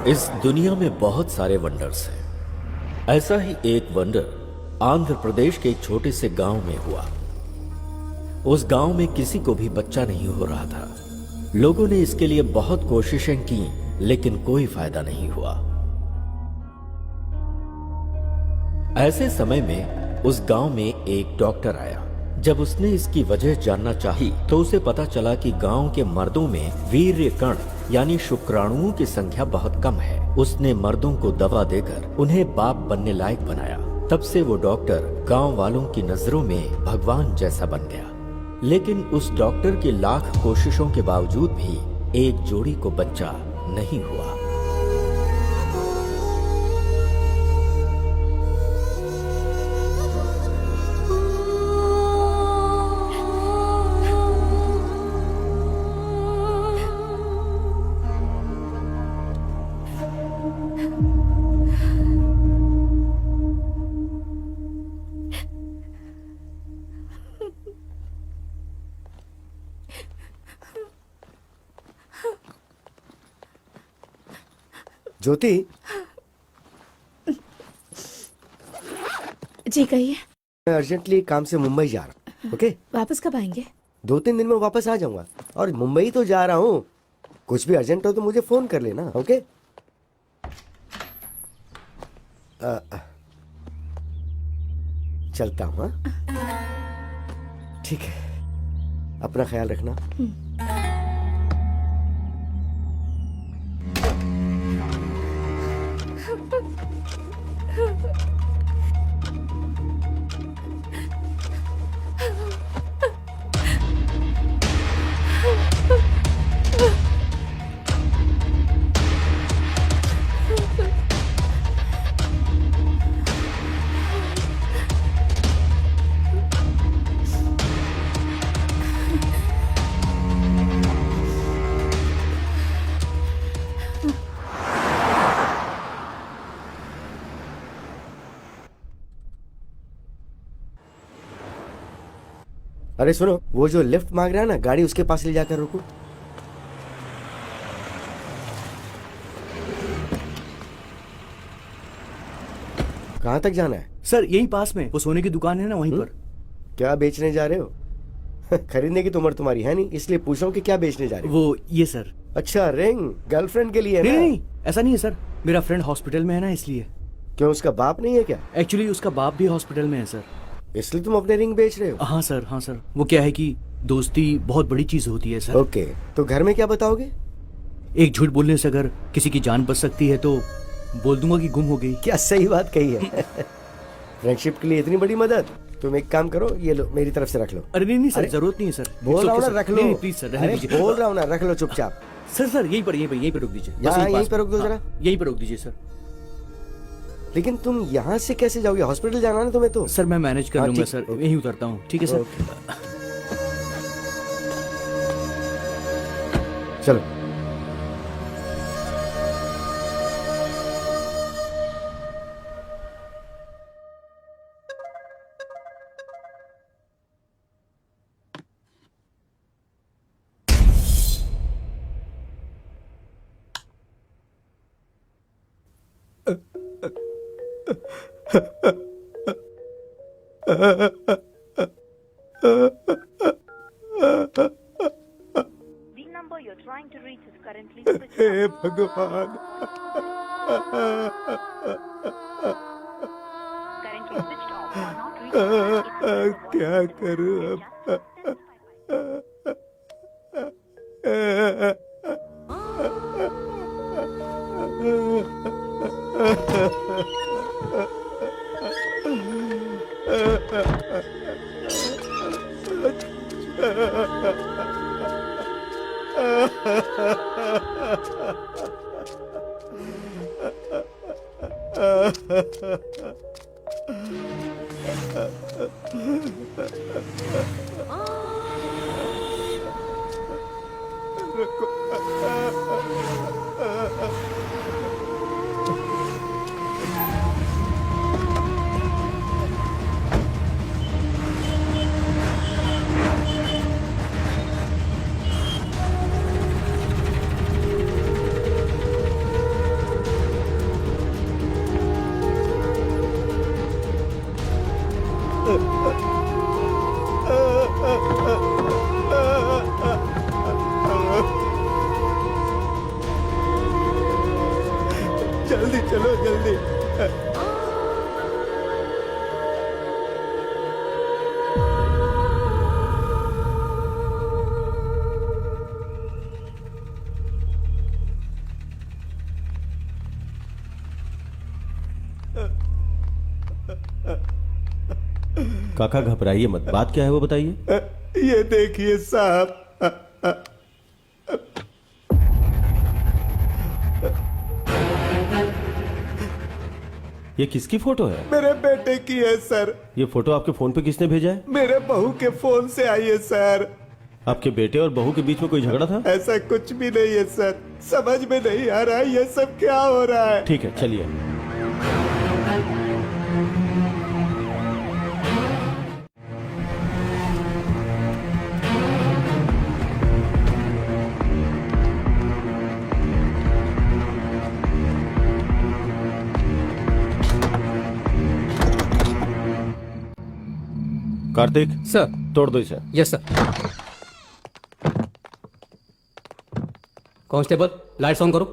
इस दुनिया में बहुत सारे वंडर्स हैं। ऐसा ही एक वंडर आंध्र प्रदेश के एक छोटे से गांव में हुआ। उस गांव में किसी को भी बच्चा नहीं हो रहा था। लोगों ने इसके लिए बहुत कोशिशें की, लेकिन कोई फायदा नहीं हुआ। ऐसे समय में उस गांव में एक डॉक्टर आया। जब उसने इसकी वजह जानना चाही, तो उसे पता चला कि गांव के मर्दों में वीर्य कण यानी शुक्राणुओं की संख्या बहुत कम है। उसने मर्दों को दवा देकर उन्हें बाप बनने लायक बनाया। तब से वो डॉक्टर गांव वालों की नजरों में भगवान जैसा बन गया। लेकिन उस डॉक्टर की लाख कोशिशों के बावजूद भी एक जोड़ी को बच्चा नहीं हुआ। ज्योति जी कहिए। मैं अर्जेंटली काम से मुंबई जा रहा हूँ। ओके, वापस कब आएंगे? 2-3 दिन में वापस आ जाऊंगा। और मुंबई तो जा रहा हूँ, कुछ भी अर्जेंट हो तो मुझे फोन कर लेना। ओके, चलता हूँ। ठीक है, अपना ख्याल रखना। अरे सुनो, वो जो लिफ्ट मांग रहा है ना, गाड़ी उसके पास ले जाकर रोको। कहाँ तक जाना है? सर यहीं पास में वो सोने की दुकान है ना, वहीं पर। क्या बेचने जा रहे हो? खरीदने की तो उम्र तुम्हारी है नहीं, इसलिए पूछ रहा हूँ कि क्या बेचने जा रहे हो? वो ये सर। अच्छा, रिंग गर्लफ्रेंड के लिए है नहीं ना? नहीं, ऐसा नहीं है सर। मेरा फ्रेंड हॉस्पिटल में है ना, इसलिए। क्यों, उसका बाप नहीं है क्या? एक्चुअली उसका बाप भी हॉस्पिटल में है सर। इसलिए तुम अपने रिंग बेच रहे हो? हाँ सर, हाँ सर। वो क्या है कि दोस्ती बहुत बड़ी चीज होती है सर। ओके, तो घर में क्या बताओगे? एक झूठ बोलने से अगर किसी की जान बच सकती है तो बोल दूंगा कि गुम हो गई। क्या सही बात कही है। फ्रेंडशिप के लिए इतनी बड़ी मदद। तुम एक काम करो, ये लो, मेरी तरफ से रख लो। अरे नहीं नहीं सर, अरे, जरूरत नहीं है सर। बोल रहा हूँ ना, रख लो। नहीं प्लीज सर, रहने अरे, दीजिए। बोल रहा हूँ ना, रख लो चुपचाप। सर सर यहीं पर रोक दीजिए। बस यहाँ, पास यहीं पे रोक दो हाँ, जरा। यहीं पर रोक दीजिए सर। लेकिन तुम यहाँ से कैसे जाओगे? हॉस्पिटल जाना है ना तुम्हें तो। सर मैं मैनेज कर हाँ, लूंगा ठीक, सर, ओके। यहीं उतरता हूँ। ठीक है सर। चलो। The number you're trying to reach is currently switched hey off. भगवान, Currently switched off or not reachable. क्या करूं अब? जल्दी चलो जल्दी। काका घबराइए मत, बात क्या है वो बताइए। ये देखिए साहब, ये किसकी फोटो है? मेरे बेटे की है सर। ये फोटो आपके फोन पे किसने भेजा है? मेरे बहू के फोन से आई है सर। आपके बेटे और बहू के बीच में कोई झगड़ा था? ऐसा कुछ भी नहीं है सर, समझ में नहीं आ रहा ये सब क्या हो रहा है। ठीक है चलिए। कार्तिक सर। तोड़ दो इसे। Yes sir. Constable lights on करो।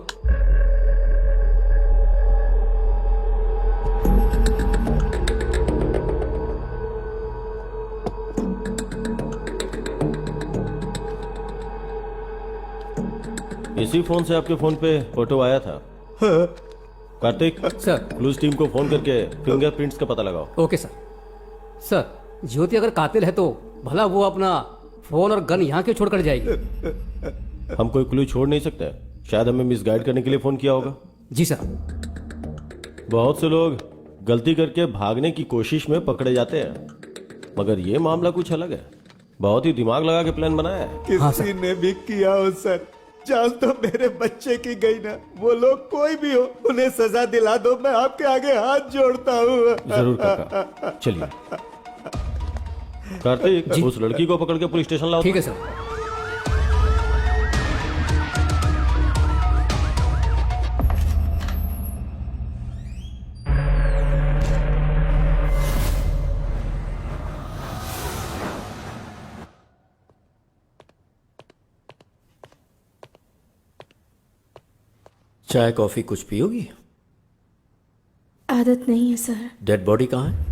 इसी फोन से आपके फोन पे फोटो आया था। कार्तिक सर। क्लूज टीम को फोन करके फिंगरप्रिंट्स का पता लगाओ। Okay sir. सर ज्योति अगर कातिल है तो भला वो अपना फोन और गन यहाँ क्यों छोड़ कर जाएगी? हम कोई क्लू छोड़ नहीं सकते, शायद हमें मिसगाइड करने के लिए फोन किया होगा। जी सर। बहुत से लोग गलती करके भागने की कोशिश में पकड़े जाते हैं, मगर ये मामला कुछ अलग है। बहुत ही दिमाग लगा के प्लान बनाया है। किसी ने भी किया हो सर, जान तो मेरे बच्चे की गई ना। वो लोग कोई भी हो, उन्हें सजा दिला दो, मैं आपके आगे हाथ जोड़ता हूँ। जरूर काका, चलिए। कार्तिक उस लड़की को पकड़ के पुलिस स्टेशन लाओ। ठीक है सर। चाय कॉफी कुछ पियोगी? आदत नहीं है सर। डेड बॉडी कहाँ है?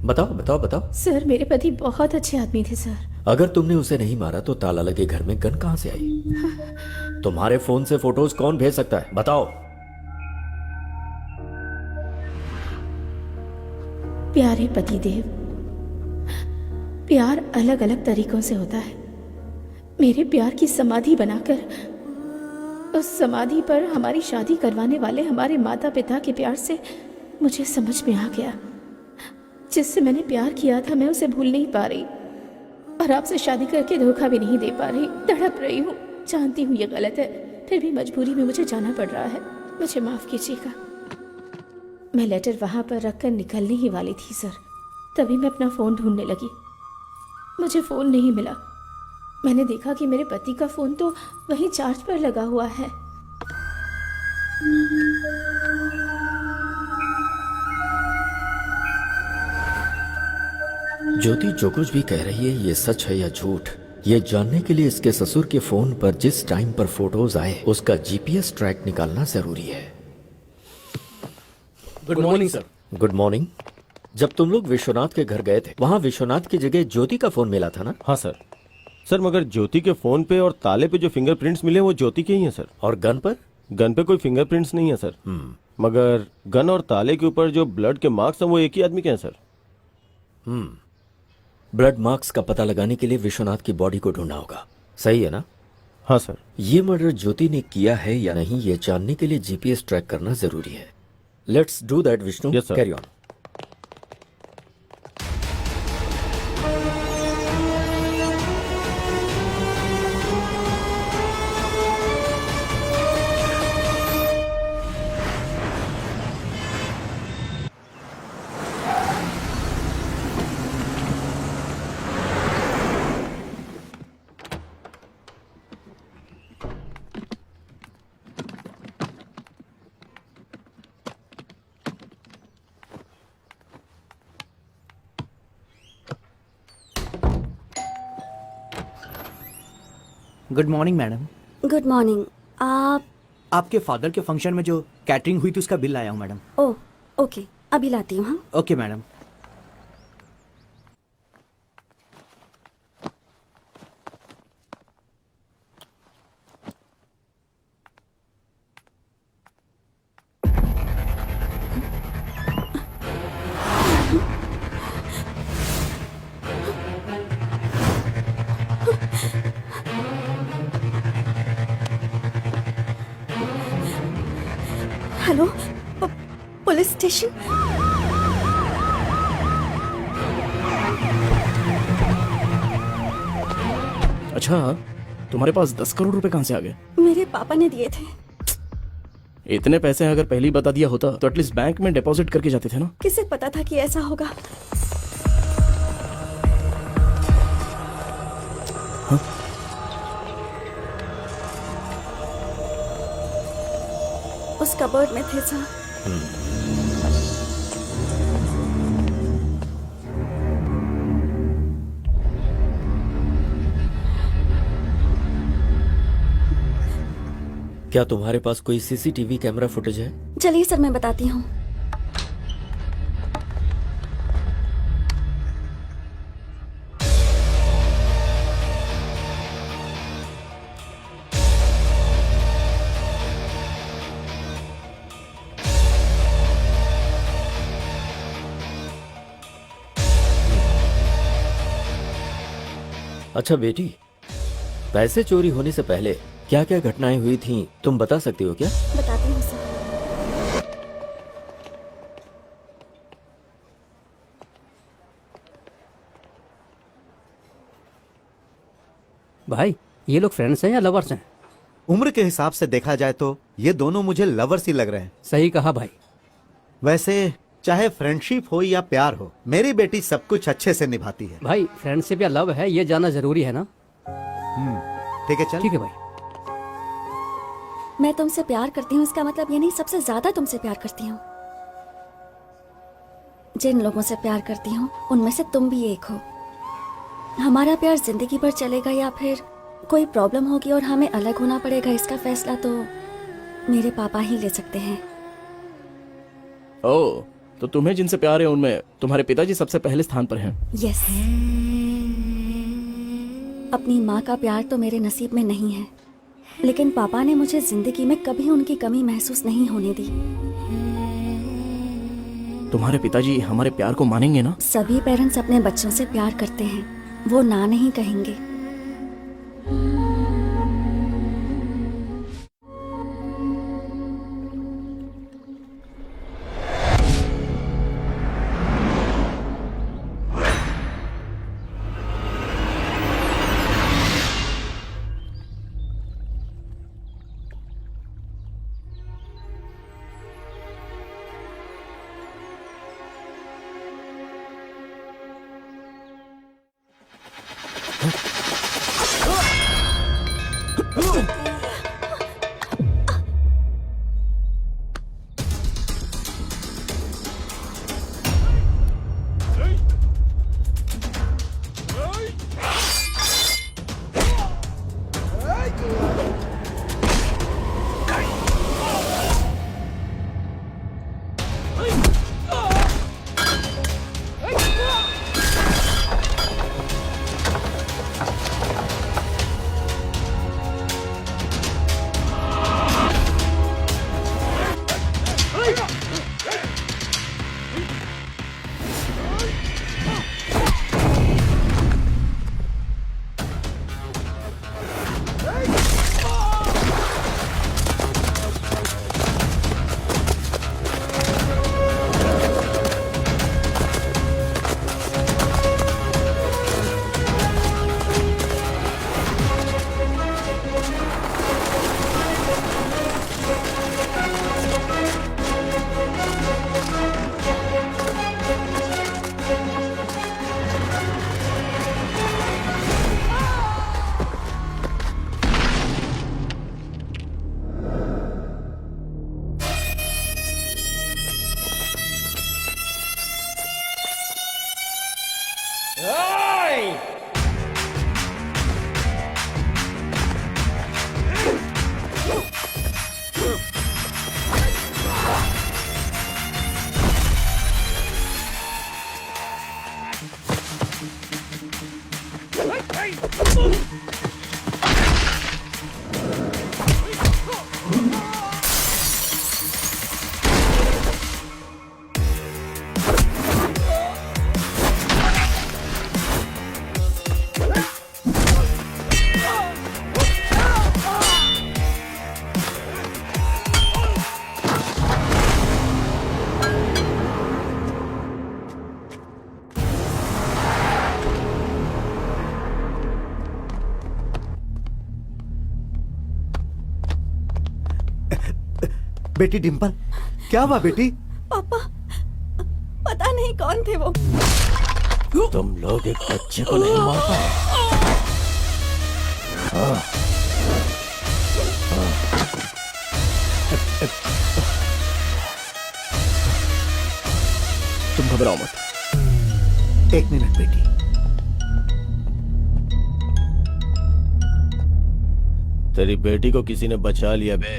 बताओ बताओ बताओ। सर मेरे पति बहुत अच्छे आदमी थे सर। अगर तुमने उसे नहीं मारा तो ताला लगे घर में गन कहां से आई? तुम्हारे फोन से फोटोज कौन भेज सकता है, बताओ। प्यारे पतिदेव, प्यार अलग अलग तरीकों से होता है। मेरे प्यार की समाधि बनाकर उस समाधि पर हमारी शादी करवाने वाले हमारे माता पिता के प्यार से मुझे समझ में आ गया, जिससे मैंने प्यार किया था मैं उसे भूल नहीं पा रही, और आपसे शादी करके धोखा भी नहीं दे पा रही। तड़प रही हूँ, जानती हूँ ये गलत है, फिर भी मजबूरी में मुझे जाना पड़ रहा है। मुझे माफ कीजिएगा। मैं लेटर वहां पर रखकर निकलने ही वाली थी सर, तभी मैं अपना फ़ोन ढूंढने लगी। मुझे फ़ोन नहीं मिला। मैंने देखा कि मेरे पति का फ़ोन तो वहीं चार्ज पर लगा हुआ है। ज्योति जो कुछ भी कह रही है ये सच है या झूठ, ये जानने के लिए इसके ससुर के फोन पर जिस टाइम पर फोटोज आए उसका जीपीएस ट्रैक निकालना जरूरी है। Good morning sir. Good morning. जब तुम लोग विश्वनाथ के घर गए थे, वहां विश्वनाथ की जगह ज्योति का फोन मिला था ना? हाँ सर। सर मगर ज्योति के फोन पे और ताले पे जो फिंगरप्रिंट्स मिले वो ज्योति के ही हैं सर। और गन पर? गन पे कोई फिंगरप्रिंट्स नहीं है सर। मगर गन और ताले के ऊपर जो ब्लड के मार्क्स हैं वो एक ही आदमी के हैं सर। ब्लड मार्क्स का पता लगाने के लिए विश्वनाथ की बॉडी को ढूंढना होगा, सही है ना? हाँ सर। ये मर्डर ज्योति ने किया है या नहीं ये जानने के लिए जीपीएस ट्रैक करना जरूरी है। Let's do that Vishnu. Yes, sir. Carry on. Good morning madam. Good morning. आप? आपके फादर के फंक्शन में जो कैटरिंग हुई थी उसका बिल लाया हूँ मैडम। ओह ओके, अभी लाती हूँ। हाँ, okay madam. Hello, police station. अच्छा, तुम्हारे पास 10 करोड़ रुपए कहाँ से आ गए? मेरे पापा ने दिए थे। इतने पैसे अगर पहले ही बता दिया होता तो एटलीस्ट बैंक में डिपॉजिट करके जाते थे ना। किसे पता था कि ऐसा होगा? उस कबर्ड में थे सर। क्या तुम्हारे पास कोई सीसीटीवी कैमरा फुटेज है? चलिए सर, मैं बताती हूँ। अच्छा बेटी, पैसे चोरी होने से पहले क्या क्या घटनाएं हुई थीं तुम बता सकती हो क्या? बताती हूँ सर। भाई ये लोग फ्रेंड्स हैं या लवर्स हैं? उम्र के हिसाब से देखा जाए तो ये दोनों मुझे लवर्स ही लग रहे हैं। सही कहा भाई। वैसे चाहे फ्रेंडशिप हो या प्यार हो, मेरी बेटी सब कुछ अच्छे से निभाती है। भाई फ्रेंडशिप या लव है ये जानना जरूरी है ना? ठीक है, चल। ठीक है भाई। मैं तुमसे प्यार करती हूँ इसका मतलब ये नहीं सबसे ज्यादा तुमसे प्यार करती हूँ। जिन लोगों से प्यार करती हूँ उनमें से तुम भी एक हो। हमारा प्यार जिंदगी भर चलेगा या फिर कोई प्रॉब्लम होगी और हमें अलग होना पड़ेगा, इसका फैसला तो मेरे पापा ही ले सकते हैं। ओह, तो तुम्हें जिनसे प्यार है उनमें तुम्हारे पिताजी सबसे पहले स्थान पर हैं। यस। अपनी माँ का प्यार तो मेरे नसीब में नहीं है, लेकिन पापा ने मुझे जिंदगी में कभी उनकी कमी महसूस नहीं होने दी। तुम्हारे पिताजी हमारे प्यार को मानेंगे ना? सभी पेरेंट्स अपने बच्चों से प्यार करते हैं, वो ना नहीं कहेंगे। बेटी डिम्पल, क्या हुआ बेटी? पापा, पता नहीं कौन थे वो। तुम लोग एक बच्चे को नहीं मार पाए। तुम घबराओ मत। एक मिनट बेटी। तेरी बेटी को किसी ने बचा लिया बे,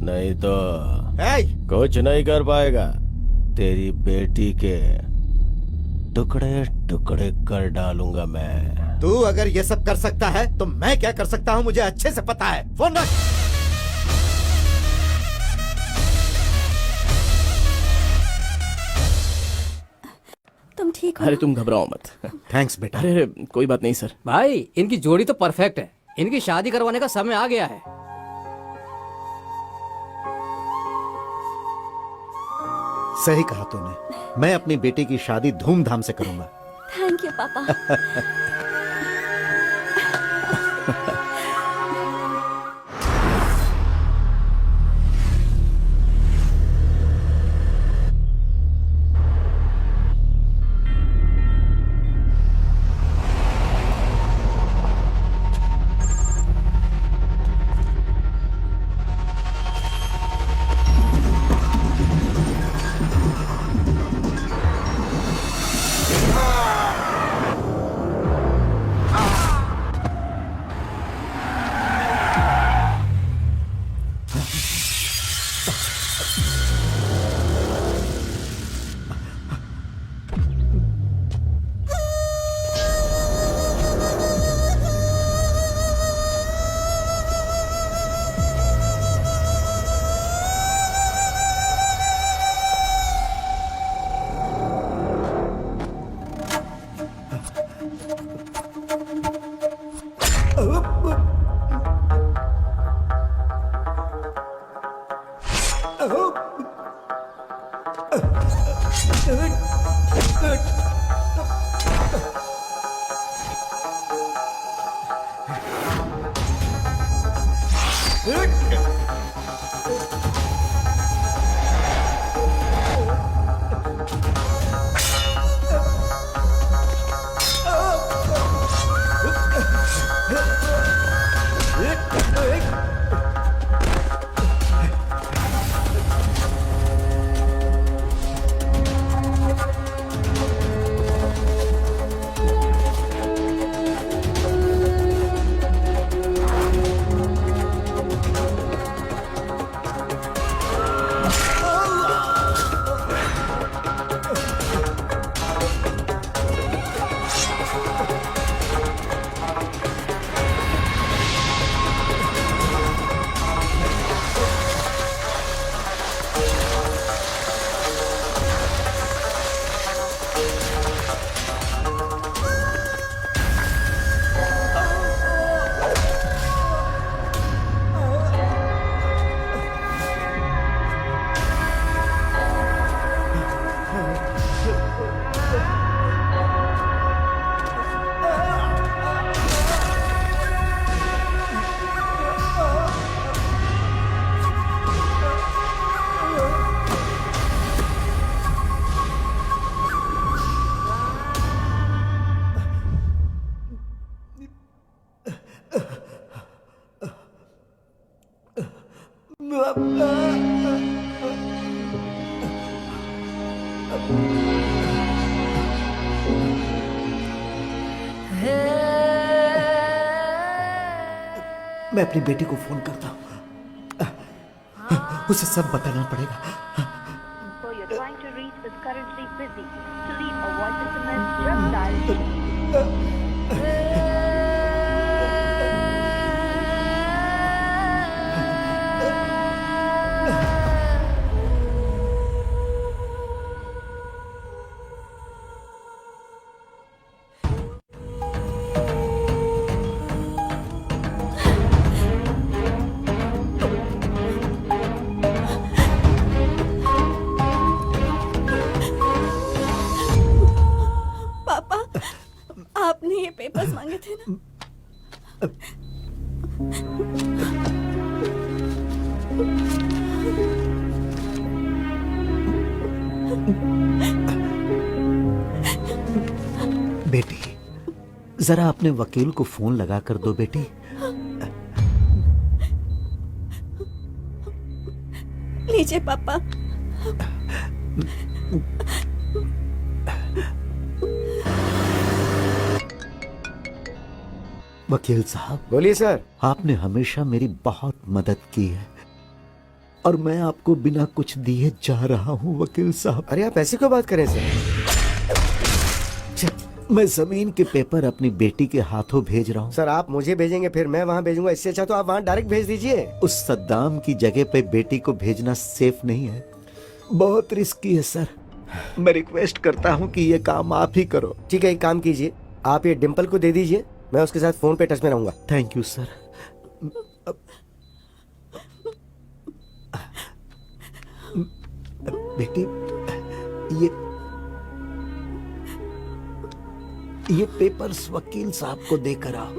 नहीं तो ए, कुछ नहीं कर पाएगा। तेरी बेटी के टुकड़े टुकड़े कर डालूंगा मैं। तू अगर ये सब कर सकता है तो मैं क्या कर सकता हूँ मुझे अच्छे से पता है। फोन रख। तुम ठीक हो? अरे तुम घबराओ मत। थैंक्स बेटा। अरे कोई बात नहीं सर। भाई इनकी जोड़ी तो परफेक्ट है, इनकी शादी करवाने का समय आ गया है। सही कहा तूने। मैं अपनी बेटी की शादी धूमधाम से करूंगा। थैंक यू पापा। मैं अपनी बेटी को फोन करता हूँ। उसे सब बताना पड़ेगा। So you're trying to reach is currently busy. To leave a voice SMS, just dial ये पेपर्स मांगे थे ना। बेटी, जरा अपने वकील को फोन लगा कर दो बेटी। लीजिए पापा। वकील साहब, बोलिए सर। आपने हमेशा मेरी बहुत मदद की है और मैं आपको बिना कुछ दिए जा रहा हूं वकील साहब। अरे आप ऐसी क्यों बात करें सर? मैं जमीन के पेपर अपनी बेटी के हाथों भेज रहा हूं। सर आप मुझे भेजेंगे फिर मैं वहाँ भेजूंगा, इससे अच्छा तो आप वहाँ डायरेक्ट भेज दीजिए। उस सद्दाम की जगह पे बेटी को भेजना सेफ नहीं है, बहुत रिस्की है सर। मैं रिक्वेस्ट करता हूं कि ये काम आप ही करो। ठीक है, एक काम कीजिए, आप ये डिम्पल को दे दीजिए, मैं उसके साथ फोन पे टच में रहूंगा। Thank you sir. बेटी, ये पेपर्स वकील साहब को देकर आओ।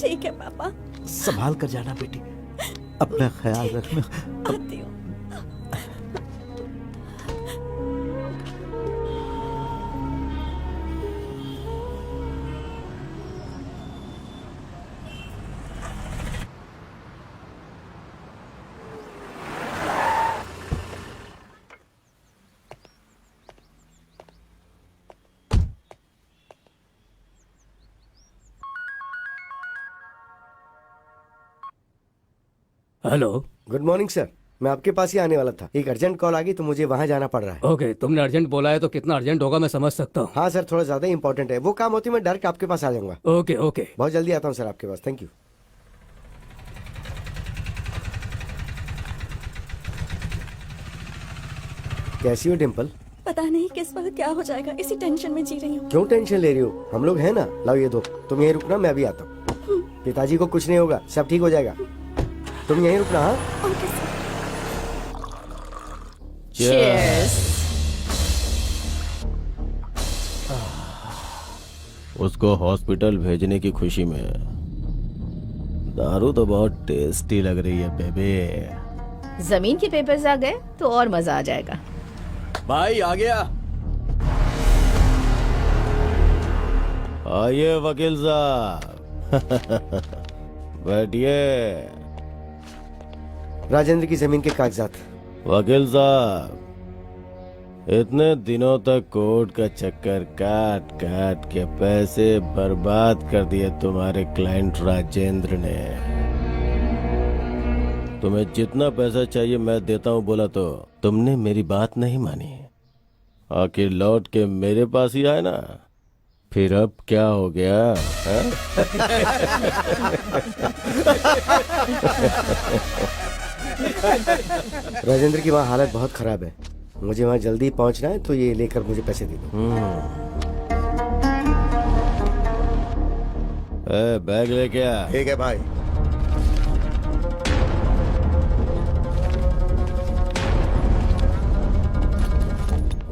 ठीक है पापा। संभाल कर जाना बेटी, अपना ख्याल रखना। आती हूँ। हेलो। गुड मॉर्निंग सर, मैं आपके पास ही आने वाला था, एक अर्जेंट कॉल आ गई तो मुझे वहाँ जाना पड़ रहा है। ओके, तुमने अर्जेंट बोला है तो कितना अर्जेंट होगा मैं समझ सकता हूँ। हाँ सर, थोड़ा ज्यादा इंपॉर्टेंट है, वो काम होती मैं डायरेक्ट आपके पास आ जाऊंगा। Okay okay. बहुत जल्दी आता हूँ सर आपके पास। Thank you. कैसी हो डिम्पल? पता नहीं किस वक्त क्या हो जाएगा, इसी टेंशन में जी रही हूँ। क्यों टेंशन ले रही हो? हम लोग हैं ना। लाओ ये दो, तुम यहीं रुकना, मैं अभी आता हूँ। पिताजी को कुछ नहीं होगा, सब ठीक हो जाएगा, तुम यहीं रुकना। हाँ ओके सर। उसको हॉस्पिटल भेजने की खुशी में दारू तो बहुत टेस्टी लग रही है बेबी। जमीन के पेपर्स आ गए तो और मजा आ जाएगा। भाई आ गया। आइए वकील साहब। बैठिए। राजेंद्र की जमीन के कागजात। वकील साहब, इतने दिनों तक कोर्ट का चक्कर काट काट के पैसे बर्बाद कर दिए तुम्हारे क्लाइंट राजेंद्र ने। तुम्हें जितना पैसा चाहिए मैं देता हूँ बोला तो तुमने मेरी बात नहीं मानी, आखिर लौट के मेरे पास ही आए ना। फिर अब क्या हो गया है? राजेंद्र की वहाँ हालत बहुत खराब है, मुझे वहाँ जल्दी पहुँचना है, तो ये लेकर मुझे पैसे दे दो। बैग लेके आ। ठीक है भाई।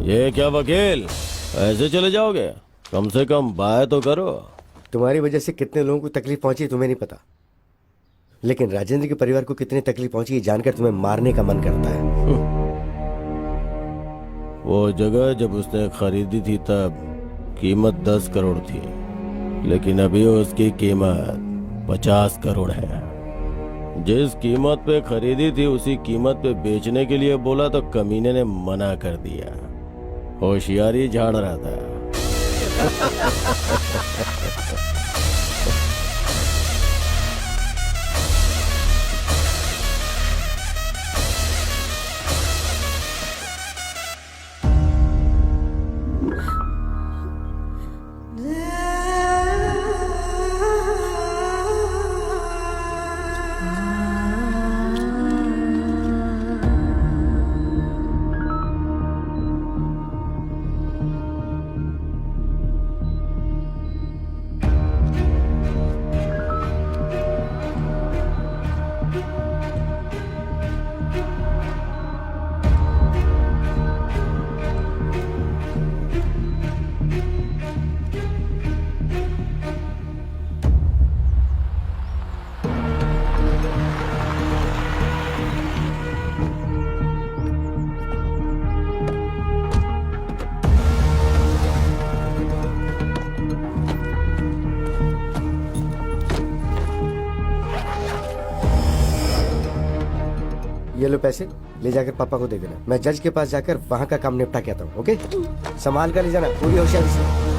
ये क्या वकील, ऐसे चले जाओगे? कम से कम बाय तो करो। तुम्हारी वजह से कितने लोगों को तकलीफ पहुंची तुम्हें नहीं पता, लेकिन राजेंद्र के परिवार को कितनी तकलीफ पहुंची ये जानकर तुम्हें मारने का मन करता है। वो जगह जब उसने खरीदी थी तब कीमत 10 करोड़ थी, लेकिन अभी उसकी कीमत 50 करोड़ है। जिस कीमत पे खरीदी थी उसी कीमत पे बेचने के लिए बोला तो कमीने ने मना कर दिया। होशियारी झाड़ रहा था। ये लो पैसे, ले जाकर पापा को दे देना। मैं जज के पास जाकर वहाँ का काम निपटा के आता हूँ। ओके, संभाल कर ले जाना पूरी होशियारी से।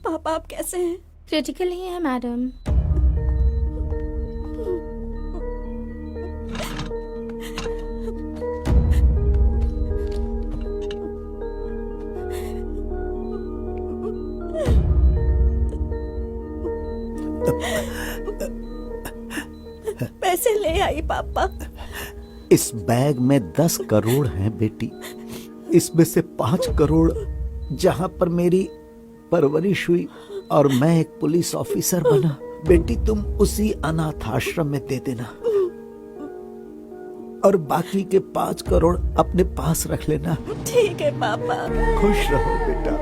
पापा आप कैसे हैं? क्रिटिकल ही है मैडम। पैसे ले आई पापा। इस बैग में 10 करोड़ हैं बेटी। इसमें से 5 करोड़ जहां पर मेरी परवरिश हुई और मैं एक पुलिस ऑफिसर बना, बेटी तुम उसी अनाथ आश्रम में दे देना और बाकी के 5 करोड़ अपने पास रख लेना। ठीक है पापा। खुश रहो बेटा।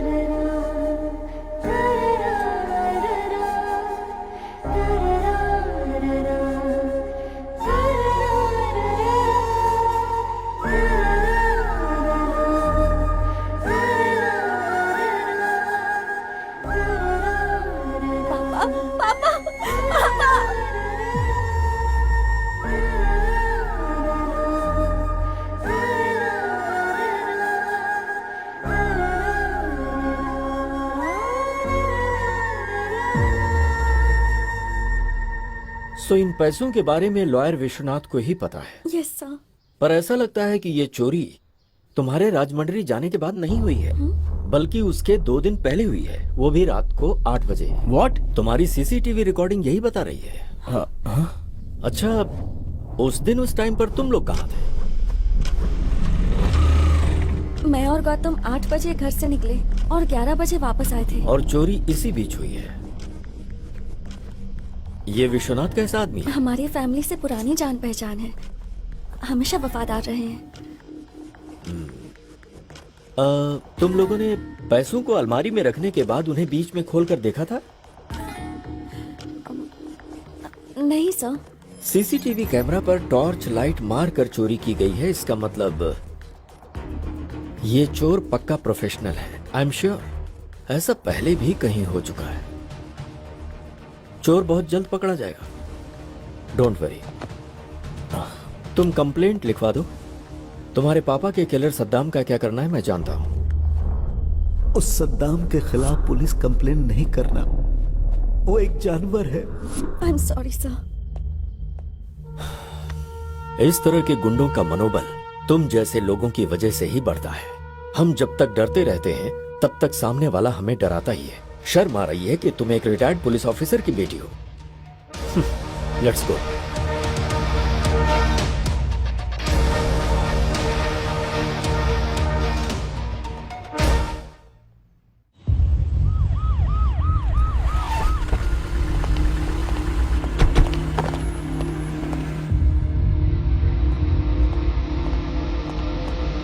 सो इन पैसों के बारे में लॉयर विश्वनाथ को ही पता है। Yes sir. पर ऐसा लगता है कि ये चोरी तुम्हारे राजमंड्री जाने के बाद नहीं हुई है, बल्कि उसके 2 दिन पहले हुई है, वो भी रात को 8 बजे। व्हाट? तुम्हारी सीसीटीवी रिकॉर्डिंग यही बता रही है। अच्छा, उस दिन उस टाइम पर तुम लोग कहाँ थे? मैं और गौतम 8 बजे घर से निकले और 11 बजे वापस आए थे। और चोरी इसी बीच हुई है। ये विश्वनाथ कैसा आदमी है? हमारी फैमिली से पुरानी जान पहचान है, हमेशा वफादार रहे हैं। तुम लोगों ने पैसों को अलमारी में रखने के बाद उन्हें बीच में खोलकर देखा था? नहीं सर। सीसीटीवी कैमरा पर टॉर्च लाइट मार कर चोरी की गई है, इसका मतलब ये चोर पक्का प्रोफेशनल है। आई एम श्योर ऐसा पहले भी कहीं हो चुका है। चोर बहुत जल्द पकड़ा जाएगा, डोंट वरी। तुम कंप्लेंट लिखवा दो। तुम्हारे पापा के किलर सद्दाम का क्या करना है मैं जानता हूं। उस सद्दाम के खिलाफ पुलिस कंप्लेंट नहीं करना, वो एक जानवर है। I am sorry sir. इस तरह के गुंडों का मनोबल तुम जैसे लोगों की वजह से ही बढ़ता है। हम जब तक डरते रहते हैं तब तक सामने वाला हमें डराता ही है। शर्म आ रही है कि तुम एक रिटायर्ड पुलिस ऑफिसर की बेटी हो। Let's go.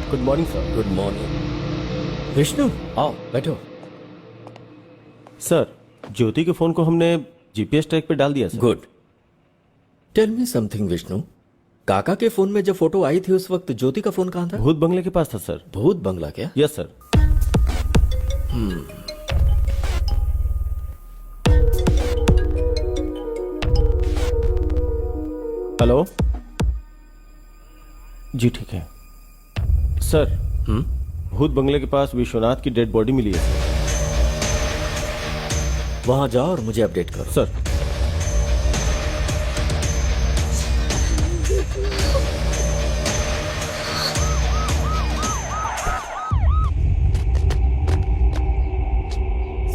Good morning sir. Good morning. Vishnu आओ बैठो। सर, ज्योति के फोन को हमने जीपीएस ट्रैक पे डाल दिया sir. Good. Tell me something Vishnu, काका के फोन में जब फोटो आई थी उस वक्त ज्योति का फोन कहाँ था? भूत बंगले के पास था सर। भूत बंगला क्या? Yes sir. हेलो जी, ठीक है सर। भूत बंगले के पास विश्वनाथ की डेड बॉडी मिली है सर। वहां जाओ और मुझे अपडेट करो। सर।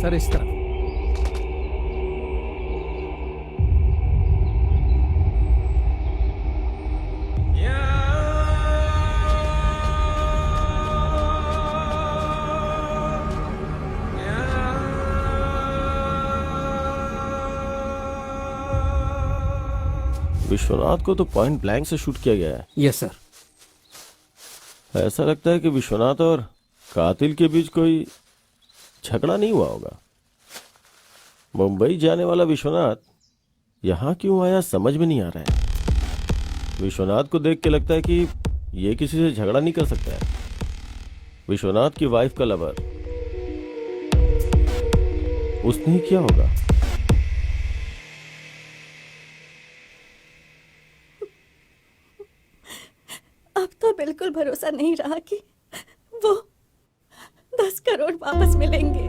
सर इस तरफ। विश्वनाथ को तो पॉइंट ब्लैंक से शूट किया गया है। Yes sir. ऐसा लगता है कि विश्वनाथ और कातिल के बीच कोई झगड़ा नहीं हुआ होगा। मुंबई जाने वाला विश्वनाथ यहाँ क्यों आया समझ में नहीं आ रहा है। विश्वनाथ को देख के लगता है कि ये किसी से झगड़ा नहीं कर सकता है। विश्वनाथ की वाइफ का लवर उसने ही किया होगा। अब तो बिल्कुल भरोसा नहीं रहा कि वो 10 करोड़ वापस मिलेंगे।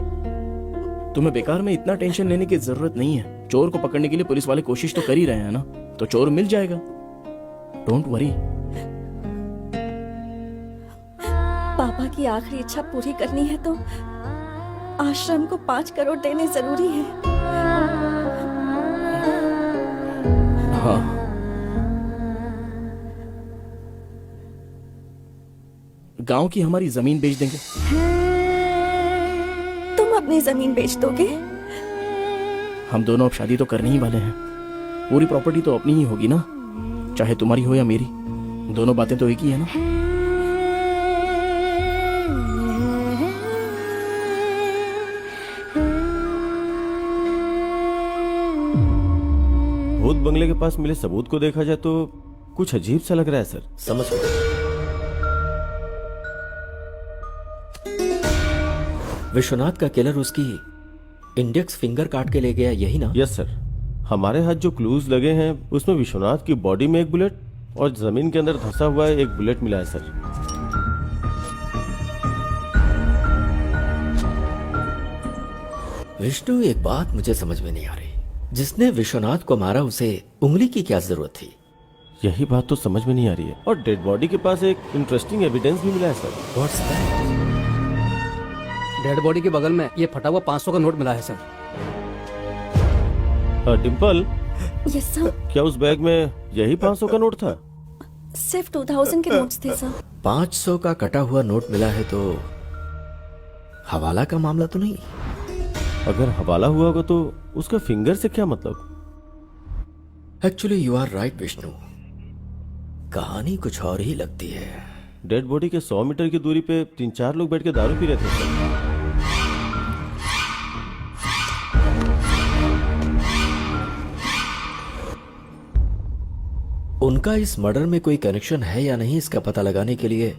तुम्हें बेकार में इतना टेंशन लेने की जरूरत नहीं है। चोर को पकड़ने के लिए पुलिस वाले कोशिश तो कर ही रहे हैं ना, तो चोर मिल जाएगा। Don't worry. पापा की आखिरी इच्छा पूरी करनी है तो आश्रम को 5 करोड़ देने जरूरी है। हाँ, गांव की हमारी जमीन बेच देंगे। तुम अपनी जमीन बेच दोगे? हम दोनों अब शादी तो करने ही वाले हैं। पूरी प्रॉपर्टी तो अपनी ही होगी ना, चाहे तुम्हारी हो या मेरी। दोनों बातें तो एक ही है ना। भूत बंगले के पास मिले सबूत को देखा जाए तो कुछ अजीब सा लग रहा है सर। समझ गए। विश्वनाथ का किलर उसकी इंडेक्स फिंगर काट के ले गया, यही ना? Yes sir. हमारे हाथ जो क्लूज लगे हैं उसमें विश्वनाथ की बॉडी में एक बुलेट और जमीन के अंदर धंसा हुआ एक बुलेट मिला है सर। विष्णु, एक बात मुझे समझ में नहीं आ रही। जिसने विश्वनाथ को मारा उसे उंगली की क्या जरूरत थी? यही बात तो समझ में नहीं आ रही है। और डेड बॉडी के पास एक इंटरेस्टिंग एविडेंस भी मिला है sir. What's that? Dead body के बगल में ये फटा हुआ 500 का नोट मिला है सर। Dimple, yes sir. क्या उस बैग में यही 500 का नोट था? सिर्फ 2000 के नोट्स थे सर। 500 का कटा हुआ नोट मिला है तो हवाला का मामला तो नहीं? अगर हवाला हुआ होगा तो उसका फिंगर से क्या मतलब? Actually you are right Vishnu, कहानी कुछ और ही लगती है। डेड बॉडी के 100 मीटर की दूरी पे 3-4 लोग बैठ के दारू पी रहे थे सर। उनका इस मर्डर में कोई कनेक्शन है या नहीं, इसका पता लगाने के लिए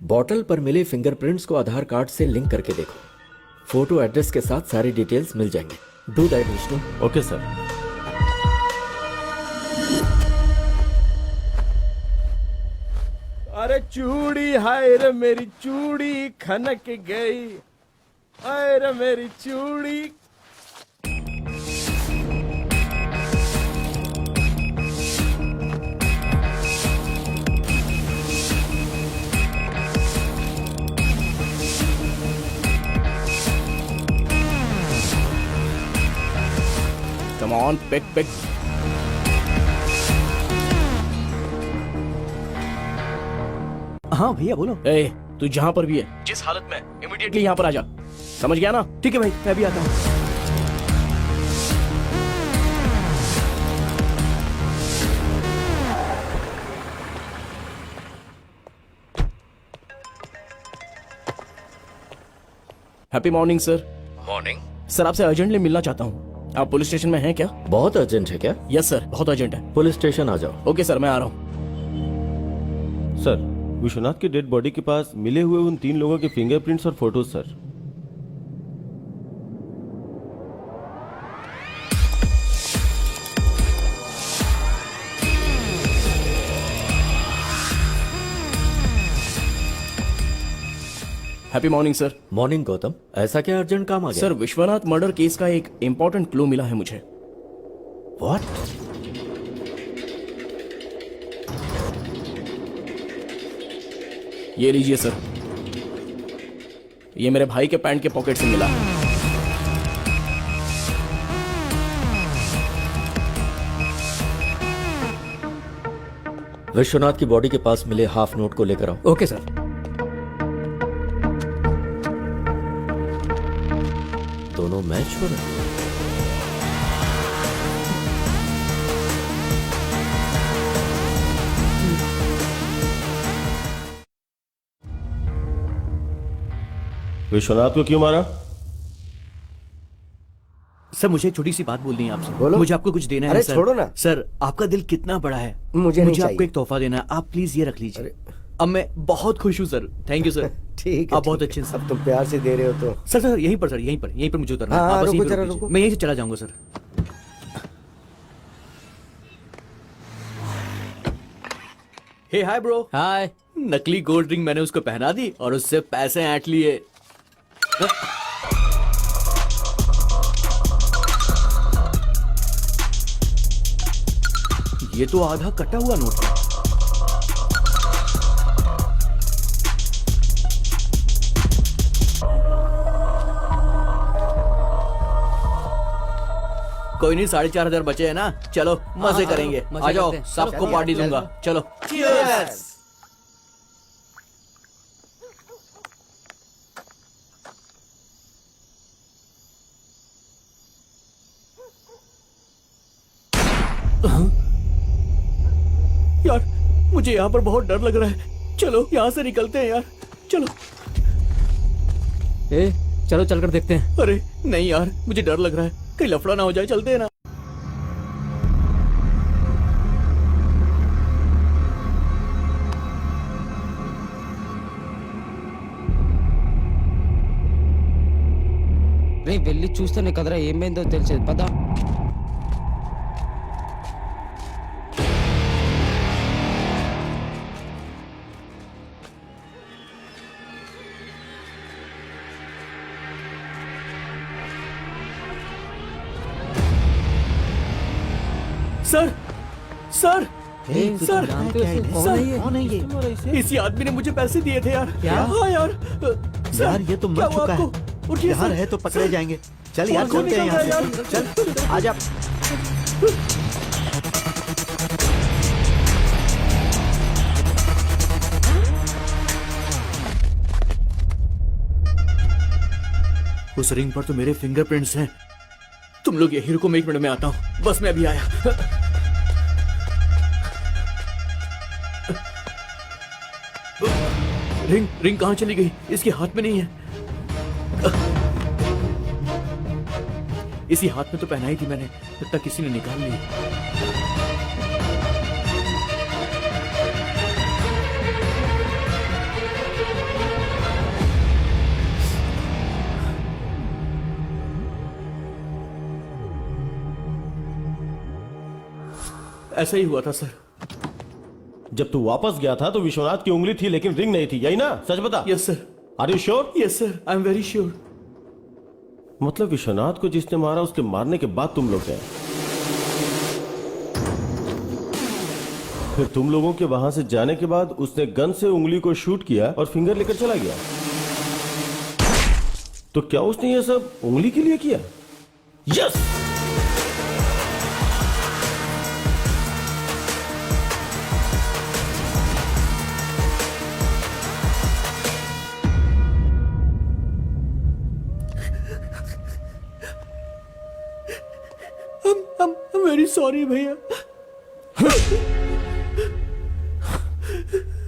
बॉटल पर मिले फिंगरप्रिंट्स को आधार कार्ड से लिंक करके देखो। फोटो एड्रेस के साथ सारी डिटेल्स मिल जाएंगे। Do that Vishnu. Okay sir. अरे चूड़ी, हाय रे मेरी चूड़ी खनक गई, हाय रे मेरी चूड़ी। Come on, pick pick. हाँ भैया बोलो। ए, तू जहां पर भी है, जिस हालत में, इमीडिएटली यहां पर आ जा। समझ गया ना? ठीक है भाई, मैं भी आता हूँ। Happy morning sir. Morning. Sir, आपसे अर्जेंटली मिलना चाहता हूँ। आप पुलिस स्टेशन में हैं क्या? बहुत अर्जेंट है क्या? यस सर, बहुत अर्जेंट है। पुलिस स्टेशन आ जाओ। ओके सर, मैं आ रहा हूँ। सर, विश्वनाथ की डेड बॉडी के पास मिले हुए उन 3 लोगों के फिंगरप्रिंट्स और photos sir. Happy morning sir. Morning Gautam, ऐसा क्या अर्जेंट काम आ गया? सर, विश्वनाथ मर्डर केस का एक इंपॉर्टेंट क्लू मिला है मुझे। व्हाट? ये लीजिए सर, ये मेरे भाई के पैंट के पॉकेट से मिला है। विश्वनाथ की बॉडी के पास मिले हाफ नोट को लेकर आओ। Okay sir. दोनों मैच हो रहे हैं। विश्वनाथ को क्यों मारा? सर मुझे एक छोटी सी बात बोलनी है आपसे। बोलो। मुझे आपको कुछ देना है अरे सर। छोड़ो ना। सर आपका दिल कितना बड़ा है। मुझे नहीं आपको चाहिए। एक तोहफा देना है, आप प्लीज ये रख लीजिए। अब मैं बहुत खुश हूँ सर। Thank you sir. ठीक है, आप बहुत ठीक अच्छे है। हैं सर। अब तुम प्यार से दे रहे हो तो सर सर यहीं पर, सर यहीं पर मुझे उतरना है। हाँ, आप बस रुको यहीं पर जरा, रुक लीजिए। रुको। मैं यहीं से चला जाऊंगा सर। हे हाय ब्रो। हाय। नकली गोल्ड रिंग मैंने उसको पहना दी और उससे पैसे ऐंठ लिए। ये तो आधा कटा हुआ नोट है। कोई नहीं, 4,500 बचे हैं ना। चलो मजे करेंगे। मजे आ जाओ, करते हैं। सबको चलो, पार्टी चलो। दूंगा। चलो। यार मुझे यहाँ पर बहुत डर लग रहा है। चलो यहाँ से निकलते हैं यार। चलो। चलो चलकर देखते हैं। अरे नहीं यार, मुझे डर लग रहा है, कहीं लफड़ा ना हो जाए। चलते हैं ना। వెళ్ళి చూస్తేనే కదరా ఏమైందో తెలిసేది పద. सर सर सर कौन है ये? इसी आदमी ने मुझे पैसे दिए थे यार। क्या? हाँ यार। यार ये तो क्या मर हुआ चुका आपको? है। उठिए यहाँ सर। रहे तो पकड़े जाएंगे। चल यार, कौन चलते हैं निकल रहा यहाँ है से। चल आजा। उस रिंग पर तो मेरे फिंगरप्रिंट्स हैं। तुम लोग यही रुको, मैं 1 मिनट में आता हूँ। बस मैं अभी आया। रिंग कहाँ चली गई? इसके हाथ में नहीं है। इसी हाथ में तो पहनाई थी मैंने, तब तक किसी ने निकाल ली। ऐसा ही हुआ था सर। जब तू वापस गया था तो विश्वनाथ की उंगली थी लेकिन रिंग नहीं थी, यही ना? सच बता। Yes sir. Are you sure? Yes sir, I am very sure. मतलब विश्वनाथ को जिसने मारा उसके मारने के बाद तुम लोग गए, फिर तुम लोगों के वहां से जाने के बाद उसने गन से उंगली को शूट किया और फिंगर लेकर चला गया। तो क्या उसने ये सब उंगली के लिए किया? यस। I'm very sorry भैया।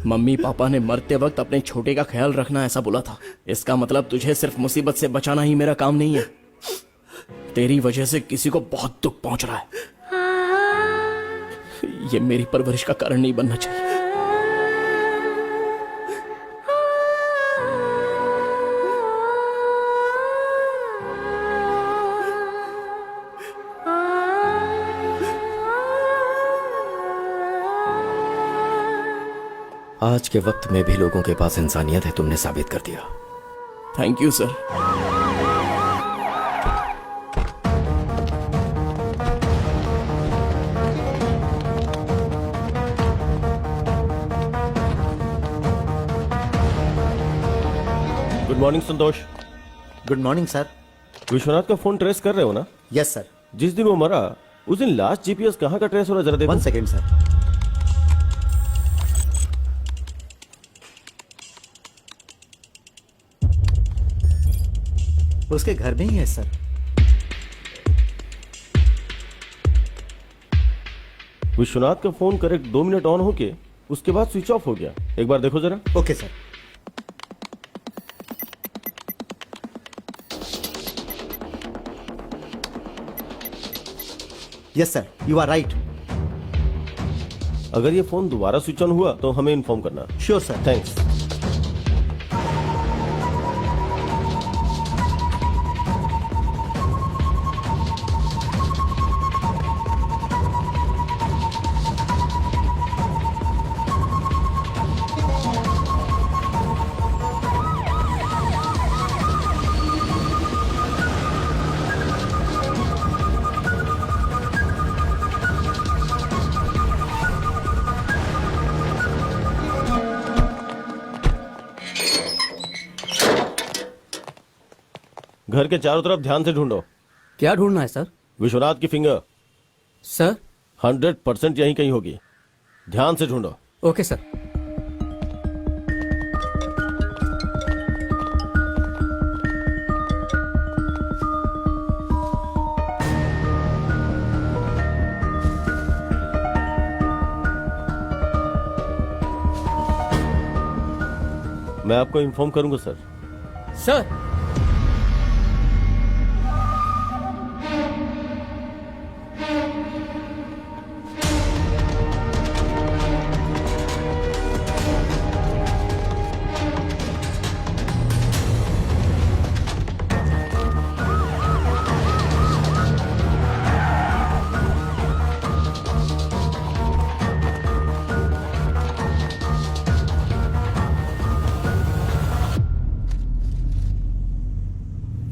मम्मी पापा ने मरते वक्त अपने छोटे का ख्याल रखना ऐसा बोला था। इसका मतलब तुझे सिर्फ मुसीबत से बचाना ही मेरा काम नहीं है। तेरी वजह से किसी को बहुत दुख पहुंच रहा है। ये मेरी परवरिश का कारण नहीं बनना चाहिए। आज के वक्त में भी लोगों के पास इंसानियत है, तुमने साबित कर दिया। Thank you sir. Good morning Santosh. Good morning sir. Vishwanath का फोन ट्रेस कर रहे हो ना? Yes sir. जिस दिन वो मरा उस दिन लास्ट जीपीएस कहाँ का ट्रेस हो रहा, जरा देखो। 1 सेकेंड सर। उसके घर में ही है सर। विश्वनाथ का फोन करेक्ट 2 मिनट ऑन होके उसके बाद स्विच ऑफ हो गया। एक बार देखो जरा। Okay sir. Yes sir, you are right. अगर ये फोन दोबारा स्विच ऑन हुआ तो हमें इन्फॉर्म करना। Sure sir. थैंक्स। घर के चारों तरफ ध्यान से ढूंढो। क्या ढूंढना है सर? विश्वनाथ की फिंगर सर 100% यहीं कहीं होगी। ध्यान से ढूंढो। Okay sir. मैं आपको इन्फॉर्म करूंगा सर। सर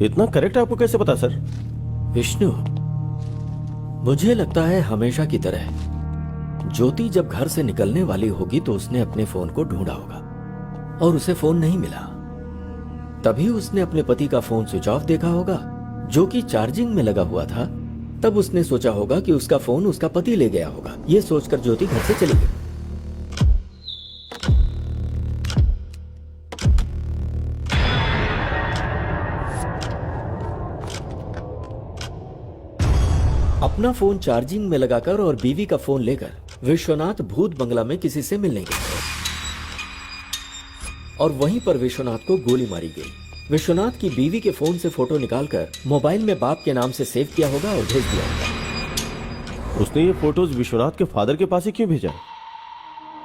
इतना करेक्ट आपको कैसे पता सर? विष्णु, मुझे लगता है हमेशा की तरह ज्योति जब घर से निकलने वाली होगी तो उसने अपने फोन को ढूंढा होगा और उसे फोन नहीं मिला। तभी उसने अपने पति का फोन स्विच ऑफ देखा होगा जो कि चार्जिंग में लगा हुआ था। तब उसने सोचा होगा कि उसका फोन उसका पति ले गया होगा। यह सोचकर ज्योति घर से चली गई। अपना फोन चार्जिंग में लगाकर और बीवी का फोन लेकर विश्वनाथ भूत बंगला में किसी से मिलने गए और वहीं पर विश्वनाथ को गोली मारी गई। विश्वनाथ की बीवी के फोन से फोटो निकालकर मोबाइल में बाप के नाम से सेव किया होगा और भेज दिया होगा। उसने ये फोटोज विश्वनाथ के फादर के पास ही क्यों भेजा?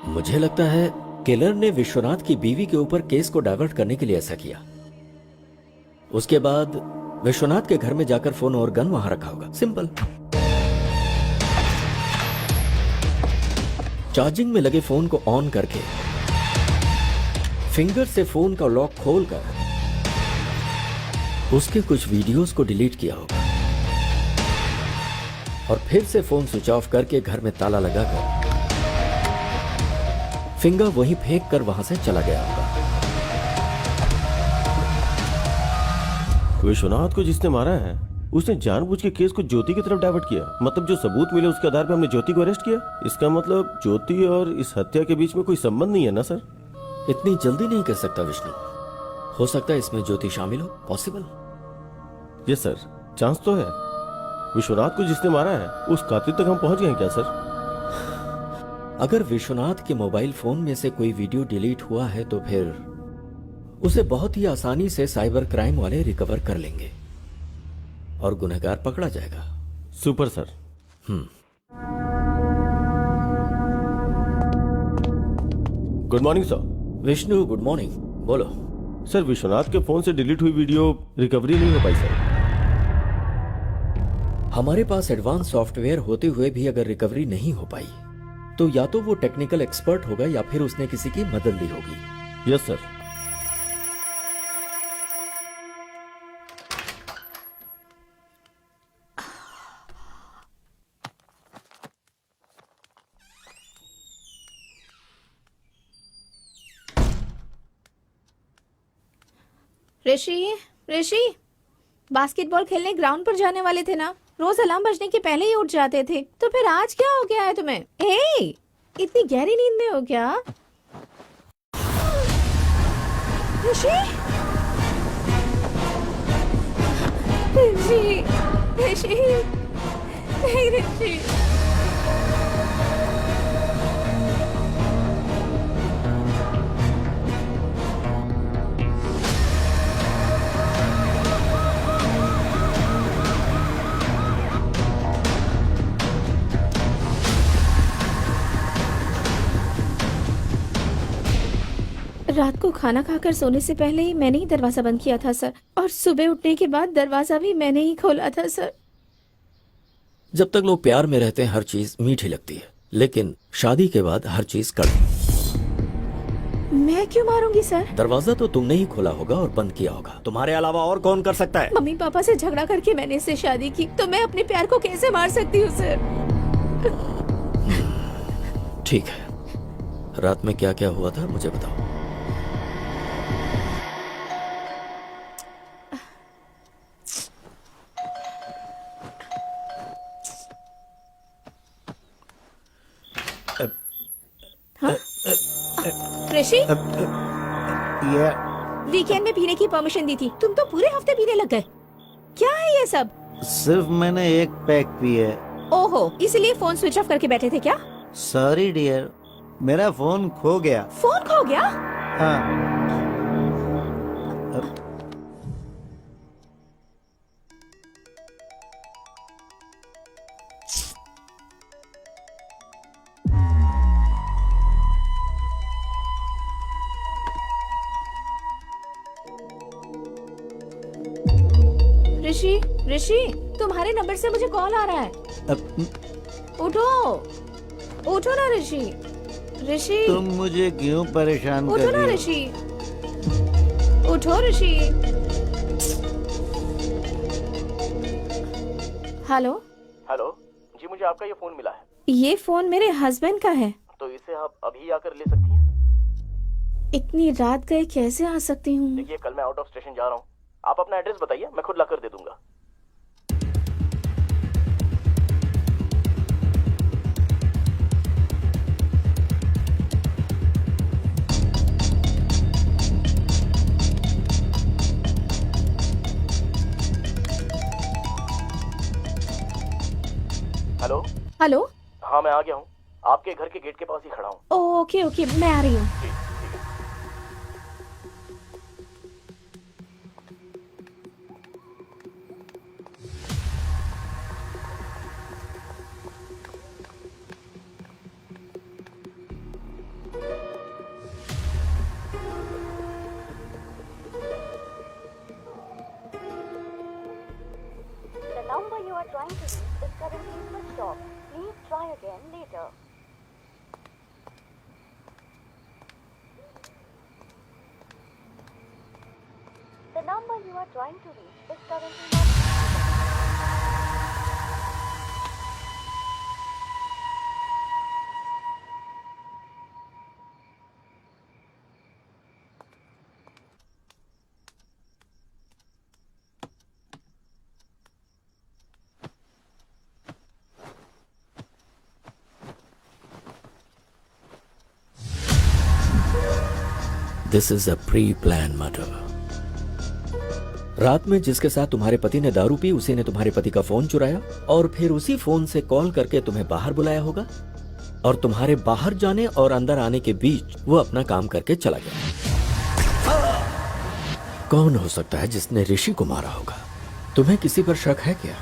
मुझे लगता है किलर ने विश्वनाथ की बीवी के ऊपर केस को डाइवर्ट करने के लिए ऐसा किया। उसके बाद विश्वनाथ के घर में जाकर फोन और गन वहां रखा होगा। सिंपल। चार्जिंग में लगे फोन को ऑन करके फिंगर से फोन का लॉक खोलकर उसके कुछ वीडियोस को डिलीट किया होगा और फिर से फोन स्विच ऑफ करके घर में ताला लगाकर फिंगर वहीं फेंक कर वहां से चला गया होगा। विश्वनाथ को जिसने मारा है उसने जानबूझ के केस को ज्योति की तरफ डाइवर्ट किया। मतलब जो सबूत मिले उसके आधार पर हमने ज्योति को अरेस्ट किया। इसका मतलब ज्योति और इस हत्या के बीच में कोई संबंध नहीं है ना सर? इतनी जल्दी नहीं कर सकता विष्णु। हो सकता है इसमें ज्योति शामिल हो। पॉसिबल। यस सर, चांस तो है। विश्वनाथ को जिसने मारा है उस कातिल तक हम पहुंच गए हैं क्या सर? अगर विश्वनाथ के मोबाइल फोन में से कोई वीडियो डिलीट हुआ है तो फिर उसे बहुत ही आसानी से साइबर क्राइम वाले रिकवर कर लेंगे और गुनहगार पकड़ा जाएगा। Super sir. Good morning sir. Vishnu good morning. बोलो। सर विश्वनाथ के फोन से डिलीट हुई वीडियो रिकवरी नहीं हो पाई सर। हमारे पास एडवांस सॉफ्टवेयर होते हुए भी अगर रिकवरी नहीं हो पाई तो या तो वो टेक्निकल एक्सपर्ट होगा या फिर उसने किसी की मदद ली होगी। Yes sir. Rishi, Rishi, basketball खेलने ग्राउंड पर जाने वाले थे ना? रोज अलार्म बजने के पहले ही उठ जाते थे। तो फिर आज क्या हो गया है तुम्हें? ए, इतनी गहरी नींद में हो क्या? ऋषि, ऋषि, ऋषि, नहीं ऋषि। रात को खाना खाकर सोने से पहले ही मैंने ही दरवाजा बंद किया था सर, और सुबह उठने के बाद दरवाजा भी मैंने ही खोला था सर। जब तक लोग प्यार में रहते हैं हर चीज मीठी लगती है, लेकिन शादी के बाद हर चीज कड़वी। मैं क्यों मारूंगी सर? दरवाजा तो तुमने ही खोला होगा और बंद किया होगा, तुम्हारे अलावा और कौन कर सकता है? मम्मी पापा से झगड़ा करके मैंने इससे शादी की, तो मैं अपने प्यार को कैसे मार सकती हूँ सर? ठीक है, रात में क्या क्या हुआ था मुझे बताओ। ऋषि, ये वीकेंड में पीने की परमिशन दी थी, तुम तो पूरे हफ्ते पीने लग गए। क्या है ये सब? सिर्फ मैंने एक पैक पी है। ओहो, इसलिए फोन स्विच ऑफ करके बैठे थे क्या? सॉरी डियर, मेरा फोन खो गया। फोन खो गया? हाँ। ऋषि, ऋषि, तुम्हारे नंबर से मुझे कॉल आ रहा है। उठो, उठो ना ऋषि। ऋषि, तुम मुझे क्यों परेशान उठो कर ना रही हो? ऋषि, उठो ऋषि। हेलो। हेलो जी, मुझे आपका ये फोन मिला है। ये फोन मेरे हस्बैंड का है। तो इसे आप अभी आकर ले सकती हैं? इतनी रात गए कैसे आ सकती हूँ? देखिए, कल मैं आउट ऑफ स्टेशन जा रहा हूँ, आप अपना एड्रेस बताइए, मैं खुद लाकर दे दूंगा। हेलो। हेलो। हाँ, मैं आ गया हूँ, आपके घर के गेट के पास ही खड़ा हूँ। ओके ओके, मैं आ रही हूँ। The number you are trying to reach is currently switched off. Please try again later. The number you are trying to reach is currently not. This is a pre plan murder. रात में जिसके साथ तुम्हारे पति ने दारू P, उसी ने तुम्हारे पति का फोन चुराया और फिर उसी फोन से कॉल करके तुम्हें बाहर बुलाया होगा, और तुम्हारे बाहर जाने और अंदर आने के बीच वो अपना काम करके चला गया। कौन हो सकता है जिसने ऋषि को मारा होगा? तुम्हें किसी पर शक है क्या?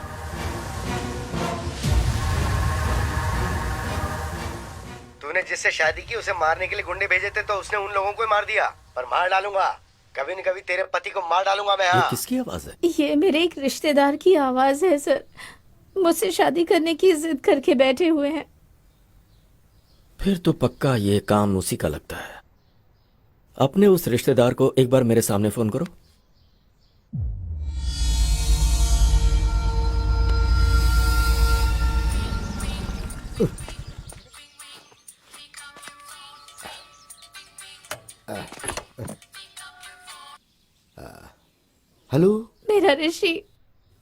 तूने जिससे शादी की उसे मारने के लिए गुंडे भेजे थे, तो उसने उन लोगों को ही मार दिया। पर मार डालूंगा, कभी न कभी तेरे पति को मार डालूंगा मैं। ये हाँ। किसकी आवाज है? ये मेरे एक रिश्तेदार की आवाज है सर, मुझसे शादी करने की जिद करके बैठे हुए हैं। फिर तो पक्का ये काम उसी का लगता है। अपने उस रिश्तेदार को एक बार मेरे सामने फोन करो। हेलो। मेरा ऋषि,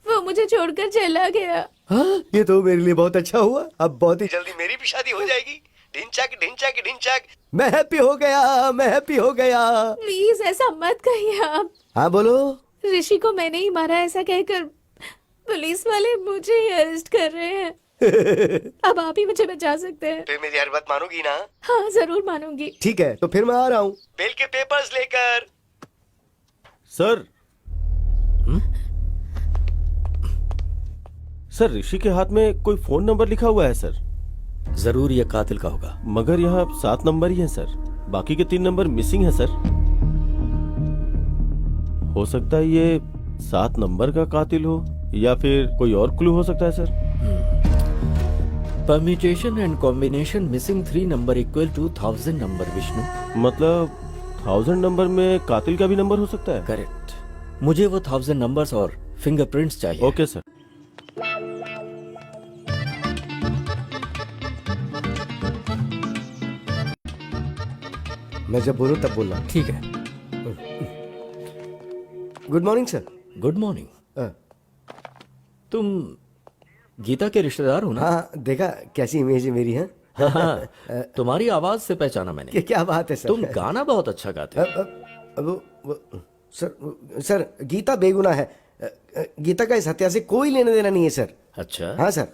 वो मुझे छोड़कर चला गया। हाँ, ये तो मेरे लिए बहुत अच्छा हुआ। अब बहुत ही जल्दी मेरी भी शादी हो जाएगी। ढिंचैक ढिंचैक ढिंचैक। मैं हैप्पी हो गया, मैं हैप्पी हो गया। प्लीज ऐसा मत कहिए आप। हाँ बोलो। ऋषि को मैंने ही मारा ऐसा कहकर पुलिस वाले मुझे ही अरेस्ट कर रहे हैं। अब आप ही मुझे बचा सकते हैं। फिर मेरी हर बात मानोगी ना? हाँ जरूर मानूंगी। ठीक है, तो फिर मैं आ रहा हूँ बेल के पेपर्स लेकर। सर। सर, ऋषि के हाथ में कोई फोन नंबर लिखा हुआ है सर। जरूर ये कातिल का होगा। मगर यहाँ 7 नंबर ही है सर, बाकी के 3 नंबर मिसिंग है सर। हो सकता है ये 7 नंबर का कातिल हो या फिर कोई और क्लू हो सकता है sir. Permutation and combination missing 3 number equal to 1000 number Vishnu. मतलब 1000 नंबर में कातिल का भी नंबर हो सकता है। करेक्ट। मुझे वो 1000 नंबर्स और फिंगरप्रिंट्स चाहिए। Okay sir. मैं जब बोलूं तब बोलना। ठीक है। Good morning sir. Good morning. हाँ तुम गीता के रिश्तेदार हो ना? हाँ, देखा कैसी इमेज है मेरी है। हाँ, तुम्हारी आवाज से पहचाना मैंने। क्या बात है सर। तुम गाना बहुत अच्छा गाते हो। सर गीता बेगुनाह है। गीता का इस हत्या से कोई लेने देना नहीं है सर। अच्छा। हाँ सर।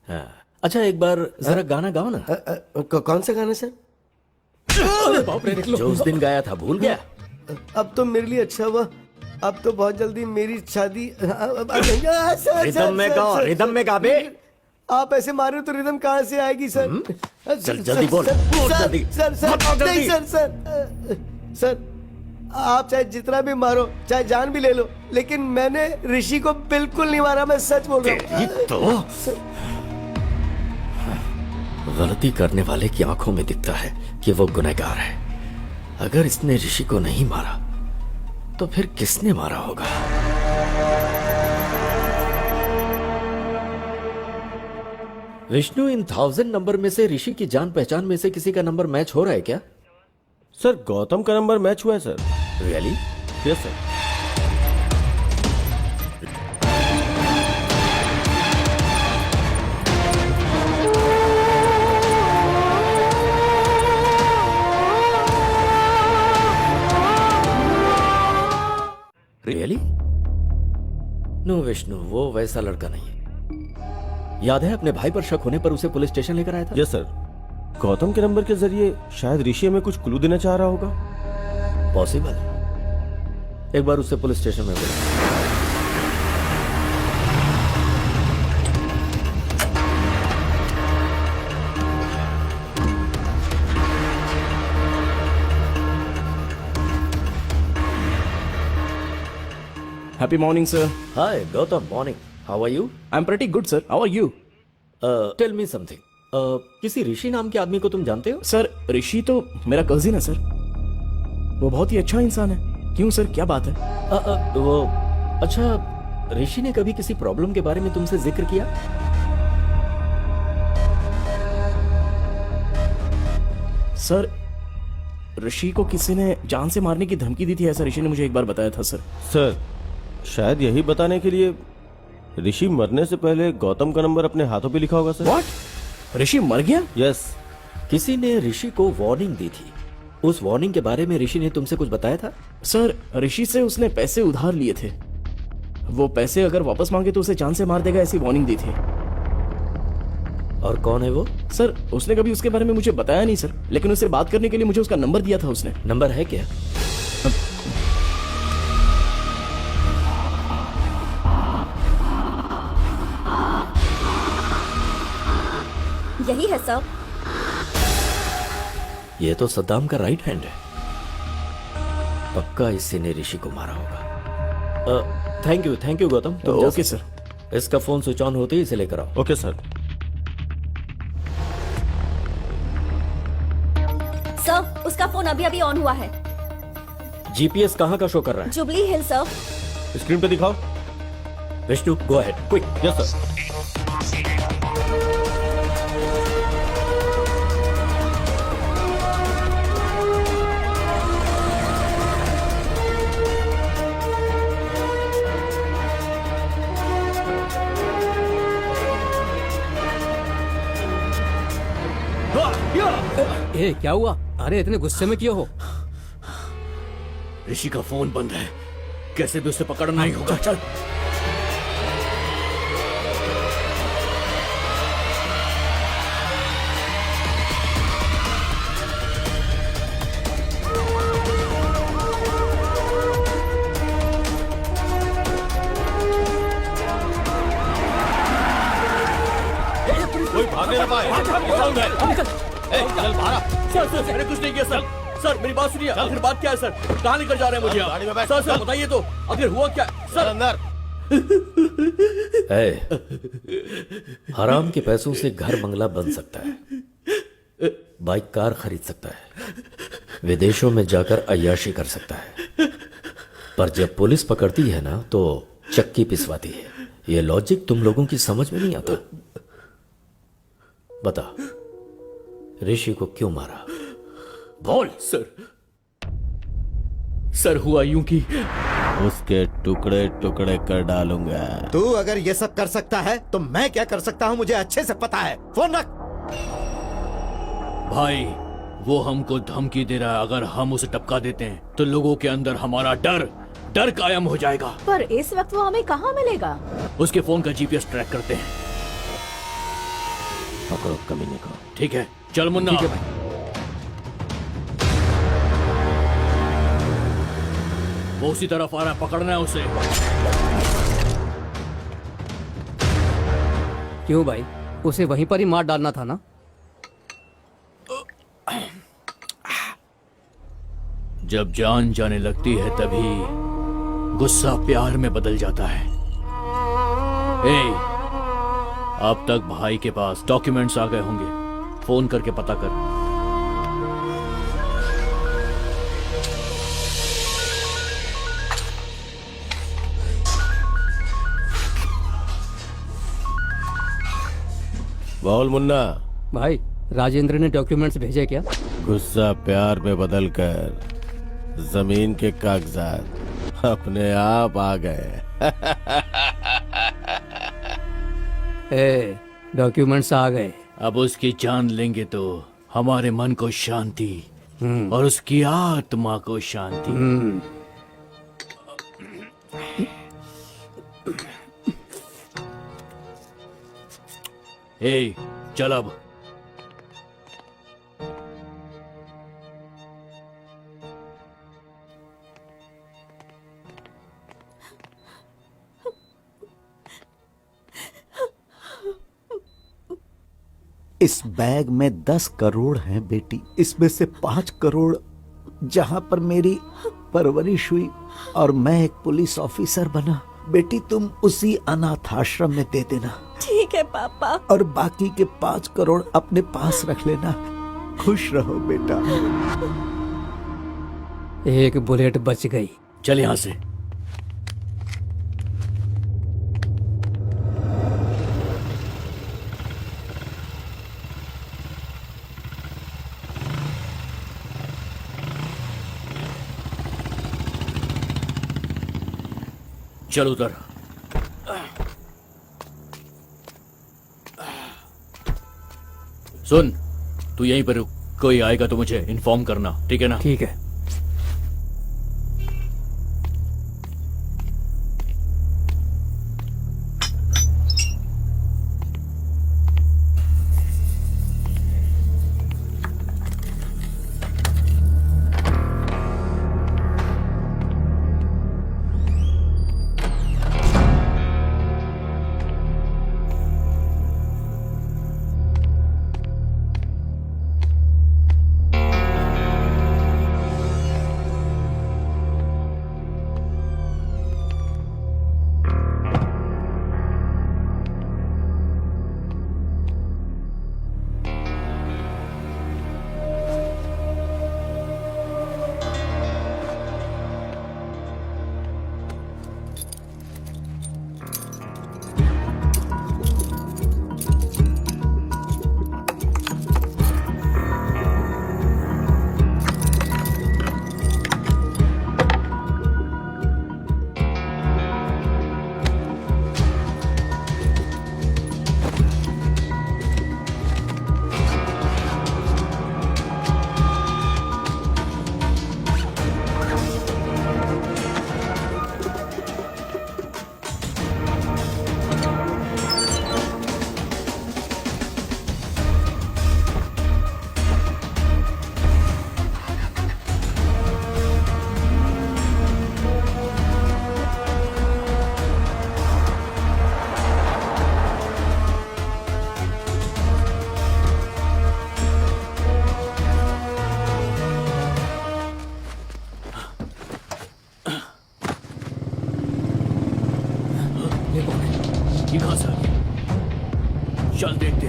हाँ। अच्छा, एक बार जरा गाना गाओ ना। कौन सा गाना सर? जो उस दिन गाया था, भूल गया? अब तो मेरे लिए अच्छा हुआ, अब तो बहुत जल्दी मेरी शादी। रिदम में गाओ, रिदम में गा बे। आप ऐसे मार रहे हो तो रिदम कहाँ से आएगी सर? चल जल्दी बोल, बोल जल्दी। सर नहीं सर। सर आप चाहे जितना भी मारो, चाहे जान भी ले लो, लेकिन मैंने ऋषि को बिल्कुल नहीं मारा। मैं सच बोल रहा हूँ। तो गलती करने वाले की आंखों में दिखता है कि वो गुनहगार है। अगर इसने ऋषि को नहीं मारा तो फिर किसने मारा होगा? विष्णु, इन 1000 नंबर में से ऋषि की जान पहचान में से किसी का नंबर मैच हो रहा है क्या? सर गौतम का नंबर मैच हुआ है sir. Really? Yes sir. Really? No Vishnu, वो वैसा लड़का नहीं है। याद है अपने भाई पर शक होने पर उसे पुलिस स्टेशन लेकर आया था? Yes sir. गौतम के नंबर के जरिए शायद ऋषि हमें कुछ क्लू देना चाह रहा होगा। पॉसिबल। एक बार उससे पुलिस स्टेशन में बुला। Happy morning, sir. Hi Gautam, morning. How are you? I'm pretty good, sir. How are you? Tell me something. किसी ऋषि नाम के आदमी को तुम जानते हो? सर ऋषि तो मेरा कजिन है सर। वो बहुत ही अच्छा इंसान है। क्यों सर, क्या बात है? वो अच्छा, ऋषि ने कभी किसी प्रॉब्लम के बारे में तुमसे जिक्र किया? सर ऋषि को किसी ने जान से मारने की धमकी दी थी, ऐसा ऋषि ने मुझे एक बार बताया था सर। सर शायद यही बताने के लिए ऋषि मरने से पहले गौतम का नंबर अपने हाथों पे लिखा होगा सर। What? ऋषि मर गया? यस। किसी ने ऋषि को वार्निंग दी थी। उस वार्निंग के बारे में ऋषि ने तुमसे कुछ बताया था? सर ऋषि से उसने पैसे उधार लिए थे। वो पैसे अगर वापस मांगे तो उसे जान से मार देगा, ऐसी वार्निंग दी थी। और कौन है वो? सर उसने कभी उसके बारे में मुझे बताया नहीं सर, लेकिन उससे बात करने के लिए मुझे उसका नंबर दिया था उसने। नंबर है क्या? यही है सर। ये तो सद्दाम का राइट हैंड है। पक्का इसी ने ऋषि को मारा होगा। Thank you Gautam. तो ओके सर। इसका फोन स्विच ऑन होते ही इसे लेकर आओ। Okay sir. सर उसका फोन अभी अभी ऑन हुआ है। जीपीएस कहाँ का शो कर रहा है? जुबली हिल सर। स्क्रीन पे दिखाओ। Vishnu go ahead quick. Yes sir. ए क्या हुआ? अरे इतने गुस्से में क्यों हो? ऋषि का फोन बंद है, कैसे भी उसे पकड़ना ही होगा। चल कोई भागने ना पाए। चल बाहर। सर मैंने कुछ नहीं किया सर। सर मेरी बात सुनिए, आखिर बात क्या है सर? कहाँ लेकर जा रहे हैं मुझे गाड़ी में आप? बैठ, सर चल। बताइए तो, आखिर हुआ क्या सर? अंदर हराम के पैसों से घर बंगला बन सकता है, बाइक कार खरीद सकता है, विदेशों में जाकर अय्याशी कर सकता है, पर जब पुलिस पकड़ती है ना तो चक्की पिसवाती है। ये लॉजिक तुम लोगों की समझ में नहीं आता। बता, ऋषि को क्यों मारा? बोल सर हुआ यूं कि उसके टुकड़े टुकड़े कर डालूंगा। तू अगर ये सब कर सकता है तो मैं क्या कर सकता हूँ मुझे अच्छे से पता है। फोन रख। भाई वो हमको धमकी दे रहा है, अगर हम उसे टपका देते हैं तो लोगों के अंदर हमारा डर कायम हो जाएगा। पर इस वक्त वो हमें कहाँ मिलेगा? उसके फोन का जीपीएस ट्रैक करते हैं। पकड़ो कमीने को। ठीक है, चल मुन्ना। ठीक है भाई। वो उसी तरफ आ रहा है, पकड़ना है उसे। क्यों भाई, उसे वहीं पर ही मार डालना था ना? जब जान जाने लगती है तभी गुस्सा प्यार में बदल जाता है। अब तक भाई के पास डॉक्यूमेंट्स आ गए होंगे, फोन करके पता कर। बोल मुन्ना। भाई राजेंद्र ने डॉक्यूमेंट्स भेजे क्या? गुस्सा प्यार में बदलकर जमीन के कागजात अपने आप आ गए। डॉक्यूमेंट्स आ गए। अब उसकी जान लेंगे तो हमारे मन को शांति और उसकी आत्मा को शांति। चल अब। इस बैग में 10 करोड़ हैं बेटी। इसमें से 5 करोड़ जहां पर मेरी परवरिश हुई और मैं एक पुलिस ऑफिसर बना। बेटी तुम उसी अनाथ आश्रम में दे देना। ठीक है पापा। और बाकी के 5 करोड़ अपने पास रख लेना। खुश रहो बेटा। एक बुलेट बच गई। चल यहां से। चल उधर। सुन, तू यहीं पर रुक, कोई आएगा तो मुझे इन्फॉर्म करना, ठीक है ना? ठीक है।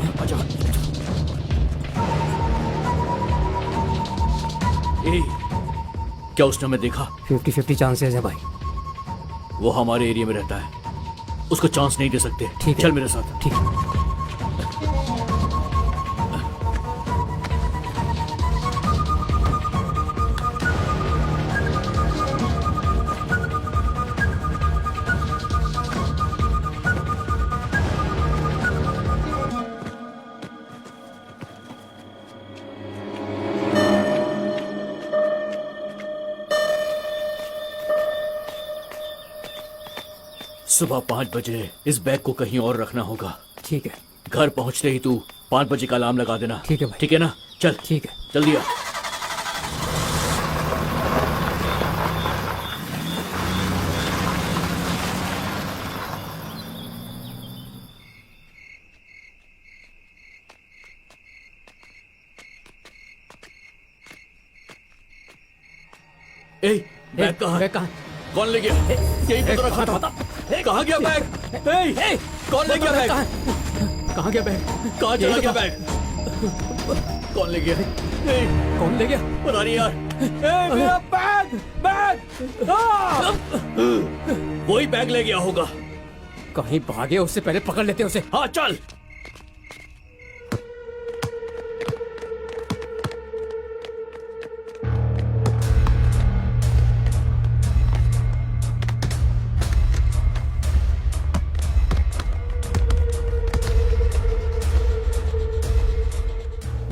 हैं। आजा। ए, क्या उसने हमें देखा? 50-50 चांसेस है भाई। वो हमारे एरिया में रहता है, उसको चांस नहीं दे सकते। ठीक है। चल मेरे साथ। ठीक है। सुबह 5 बजे इस बैग को कहीं और रखना होगा। ठीक है। घर पहुंचते ही तू 5 बजे का अलार्म लगा देना। ठीक है भाई। ठीक है ना? चल। ठीक है। जल्दी आ। ए, बैग कहाँ? बैग कहाँ? कौन ले गया? यही पे तो रखा था। कहाँ गया बैग? ए, कौन ले गया बैग? कहाँ गया बैग? कहाँ चला गया बैग? कौन ले गया? ए, कौन ले गया? पता नहीं यार। ए, मेरा बैग! बैग! वही बैग ले गया होगा। कहीं भागे, उससे पहले पकड़ लेते उसे। हाँ चल।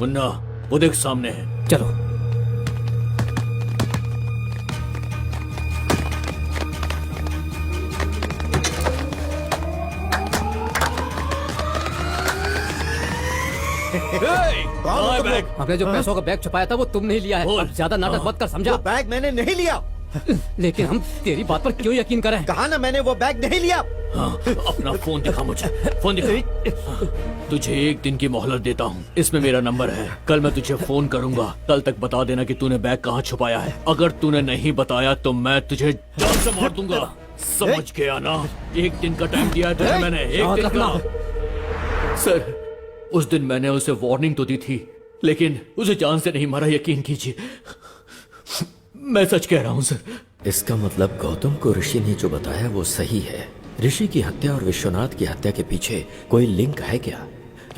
मुन्ना, वो देख सामने है। चलो। कहाँ है बैग? हमने जो पैसों का बैग छुपाया था वो तुमने ही लिया है। बोल। अब ज्यादा नाटक मत कर, समझा? वो बैग मैंने नहीं लिया। लेकिन हम तेरी बात पर क्यों यकीन करें? कहा ना मैंने वो बैग नहीं लिया। हाँ, अपना फोन दिखा मुझे। फोन दिखा। तुझे 1 दिन की मोहलत देता हूँ। इसमें मेरा नंबर है। कल मैं तुझे फोन करूंगा। कल तक बता देना कि तूने बैग कहाँ छुपाया है। अगर तूने नहीं बताया तो मैं तुझे जान से मार दूंगा। समझ गया ना? 1 दिन का टाइम दिया है तुझे मैंने। 1 दिन का। सर, उस दिन मैंने उसे वार्निंग तो दी थी, लेकिन उसे जान से नहीं मारा। यकीन कीजिए, मैं सच कह रहा हूँ सर। इसका मतलब गौतम को ऋषि ने जो बताया वो सही है। ऋषि की हत्या और विश्वनाथ की हत्या के पीछे कोई लिंक है क्या?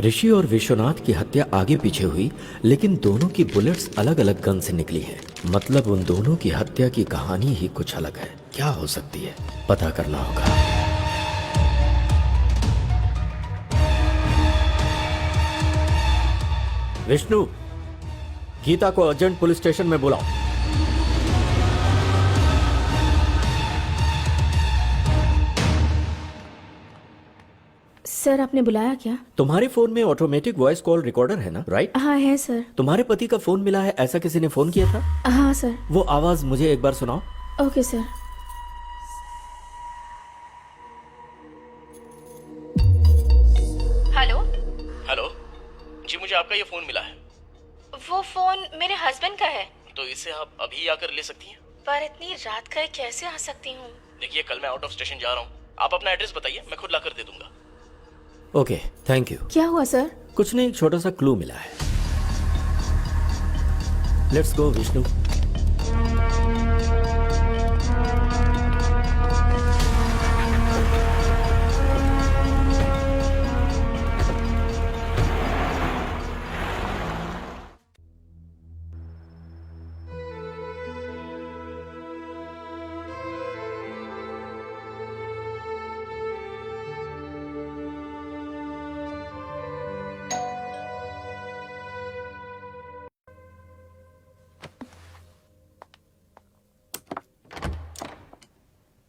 ऋषि और विश्वनाथ की हत्या आगे पीछे हुई, लेकिन दोनों की बुलेट्स अलग अलग गन से निकली हैं। मतलब उन दोनों की हत्या की कहानी ही कुछ अलग है। क्या हो सकती है, पता करना होगा। विष्णु, गीता को अर्जेंट पुलिस स्टेशन में बुलाओ। सर, आपने बुलाया क्या? तुम्हारे फोन में ऑटोमेटिक वॉइस कॉल रिकॉर्डर है ना, राइट? हाँ है सर। तुम्हारे पति का फोन मिला है, ऐसा किसी ने फोन किया था? हाँ सर। वो आवाज मुझे एक बार सुनाओ। Okay sir. हेलो। हेलो जी, मुझे आपका ये फोन मिला है। वो फोन मेरे हस्बैंड का है। तो इसे आप अभी आकर ले सकती हैं? पर इतनी रात का कैसे आ सकती हूँ? देखिए, कल मैं आउट ऑफ स्टेशन जा रहा हूँ। आप अपना एड्रेस बताइए, मैं खुद लाकर दे दूंगा। Okay, thank you. क्या हुआ सर? कुछ नहीं, एक छोटा सा क्लू मिला है। Let's go Vishnu.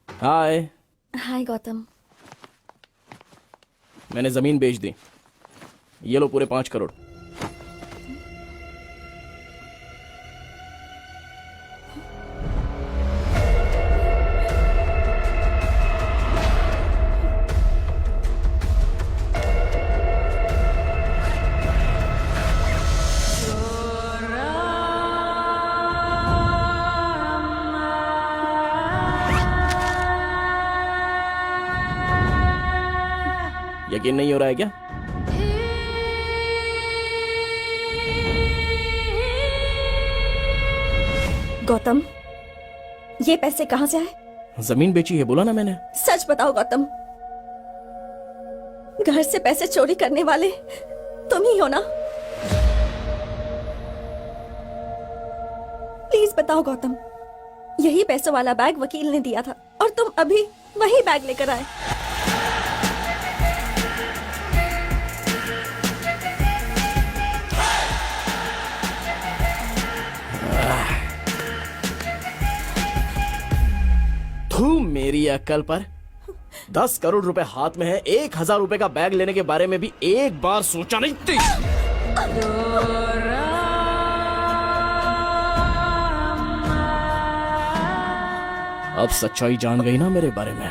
Hi. Hi Gautam. मैंने जमीन बेच दी। ये लो पूरे 5 करोड़। यकीन नहीं हो रहा है क्या? गौतम, ये पैसे कहाँ से आए? जमीन बेची है, बोला ना मैंने। सच बताओ गौतम, घर से पैसे चोरी करने वाले तुम ही हो ना? प्लीज बताओ गौतम, यही पैसों वाला बैग वकील ने दिया था और तुम अभी वही बैग लेकर आए। तू मेरी अक्ल पर 10 करोड़ रुपए हाथ में है, 1000 रुपए का बैग लेने के बारे में भी एक बार सोचा नहीं थी। अब सच्चाई जान गई ना मेरे बारे में।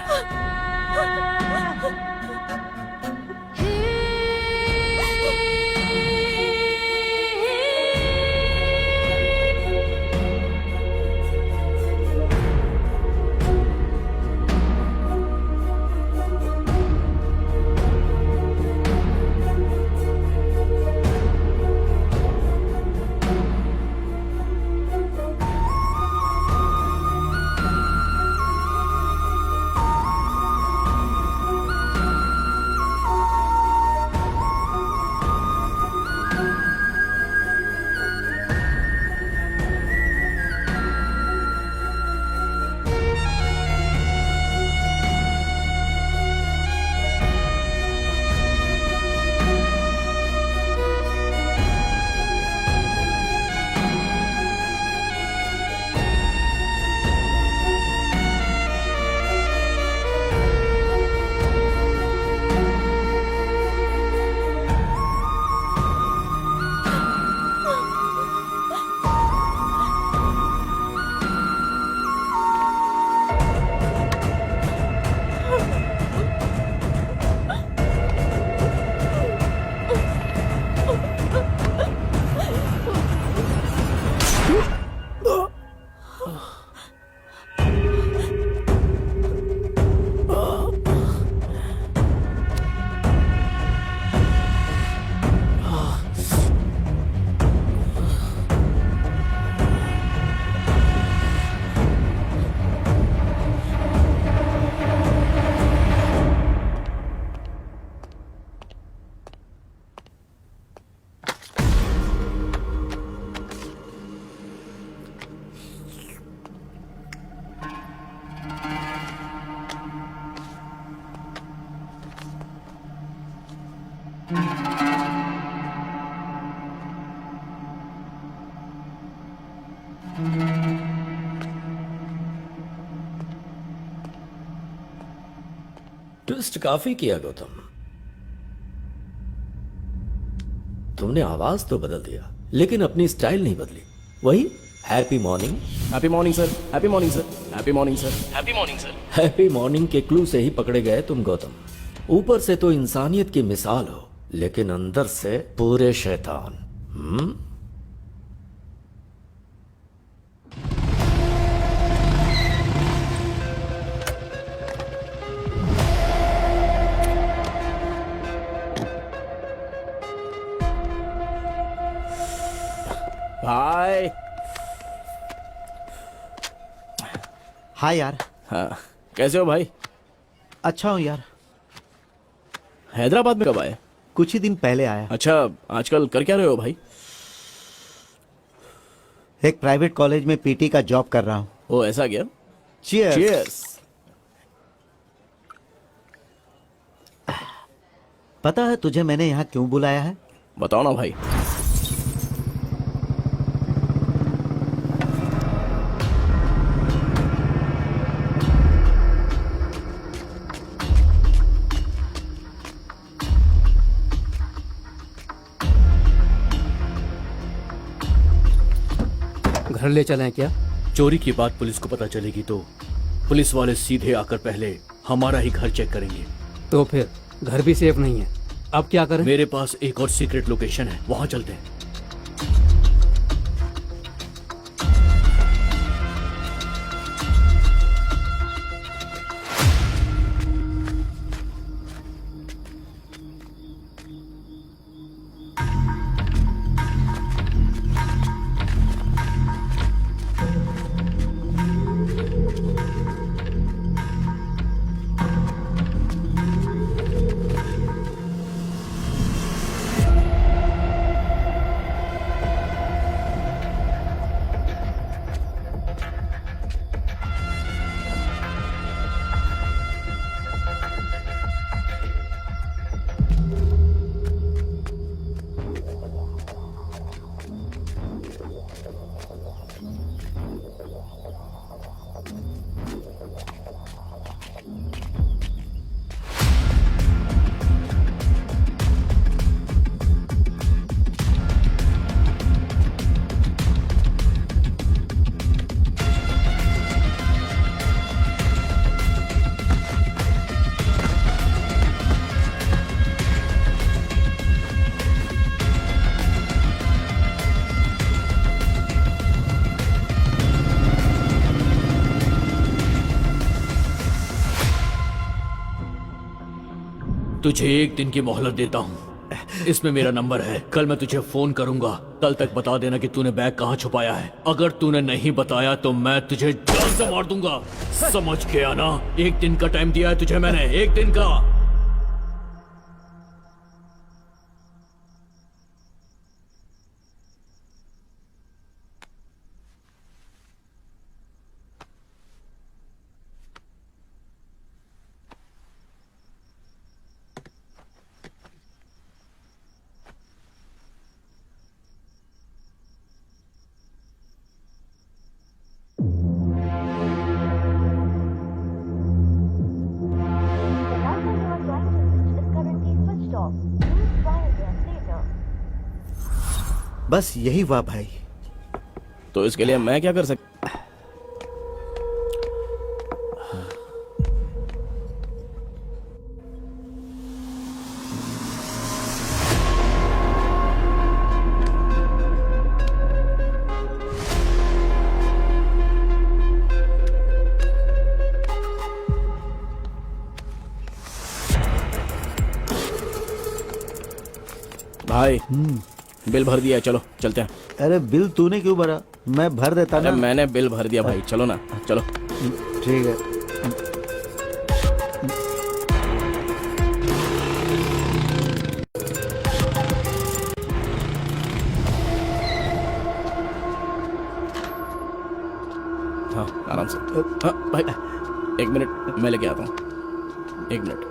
ट्विस्ट काफी किया गौतम। तुमने आवाज तो बदल दिया लेकिन अपनी स्टाइल नहीं बदली। वही happy morning. Happy morning sir, happy morning sir, happy morning sir, happy morning sir. Happy morning के क्लू से ही पकड़े गए तुम गौतम। ऊपर से तो इंसानियत की मिसाल हो लेकिन अंदर से पूरे शैतान। भाई। हाँ यार। हाँ, कैसे हो भाई? अच्छा हूँ यार। हैदराबाद में कब आए? कुछ ही दिन पहले आया। अच्छा, आजकल कर क्या रहे हो भाई? एक प्राइवेट कॉलेज में पीटी का जॉब कर रहा हूँ। ओ ऐसा क्या? Cheers. Cheers. पता है तुझे मैंने यहाँ क्यों बुलाया है? बताओ ना भाई। घर ले चलें क्या? चोरी की बात पुलिस को पता चलेगी तो पुलिस वाले सीधे आकर पहले हमारा ही घर चेक करेंगे। तो फिर घर भी सेफ नहीं है, अब क्या करें? मेरे पास एक और सीक्रेट लोकेशन है, वहां चलते हैं। तुझे एक दिन की मोहलत देता हूँ, इसमें मेरा नंबर है। कल मैं तुझे फोन करूंगा, कल तक बता देना कि तूने बैग कहाँ छुपाया है। अगर तूने नहीं बताया तो मैं तुझे जान से मार दूंगा। समझ गया ना? एक दिन का टाइम दिया है तुझे मैंने, एक दिन का। The number you are trying to reach is currently switched off. Please try again later. बस यही हुआ भाई। तो इसके लिए मैं क्या कर सकता? भाई बिल भर दिया है, चलो चलते हैं। अरे बिल तूने क्यों भरा? मैं भर देता अरे ना। मैंने बिल भर दिया भाई, चलो ना, चलो। ठीक है। हाँ आराम से। हाँ भाई, एक मिनट मैं लेके आता हूँ, एक मिनट।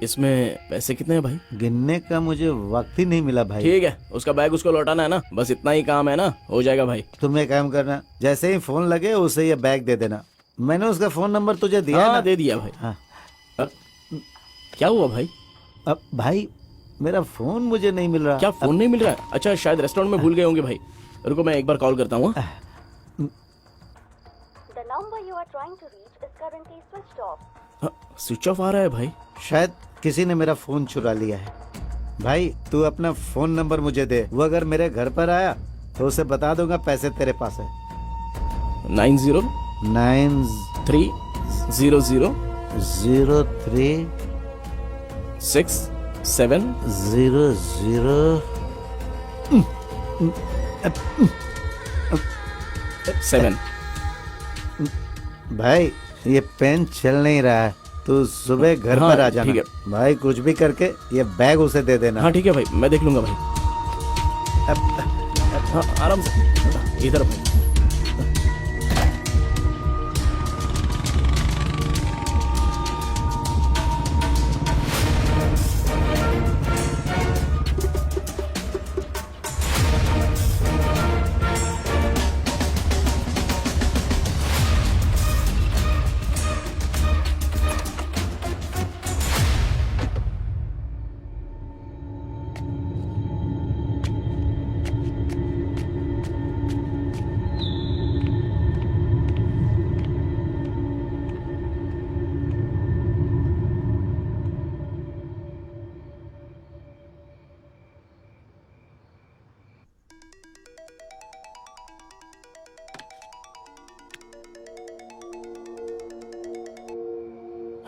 इसमें पैसे कितने हैं भाई? गिनने का मुझे वक्त ही नहीं मिला भाई। ठीक है, उसका बैग उसको लौटाना है ना, बस इतना ही काम है ना, हो जाएगा भाई। तुम एक काम करना, जैसे ही फोन लगे उसे ये बैग दे देना। मैंने उसका फोन नंबर तुझे दिया हाँ ना? दे दिया भाई। हाँ। क्या हुआ भाई? अब भाई मेरा फोन मुझे नहीं मिल रहा। क्या फोन नहीं मिल रहा है? अच्छा शायद रेस्टोरेंट में भूल गए होंगे भाई। रुको मैं एक बार कॉल करता हूँ। The number you are trying to reach is currently switched off. Switch off आ रहा है भाई। शायद किसी ने मेरा फोन चुरा लिया है। भाई तू अपना फोन नंबर मुझे दे, वो अगर मेरे घर पर आया तो उसे बता दूंगा पैसे तेरे पास है। 909300 6700 भाई ये पेन चल नहीं रहा है, तू सुबह घर हाँ, पर आ जाना। ठीक भाई कुछ भी करके ये बैग उसे दे देना। हाँ ठीक है भाई, मैं देख लूंगा भाई। हाँ आराम से, इधर भाई।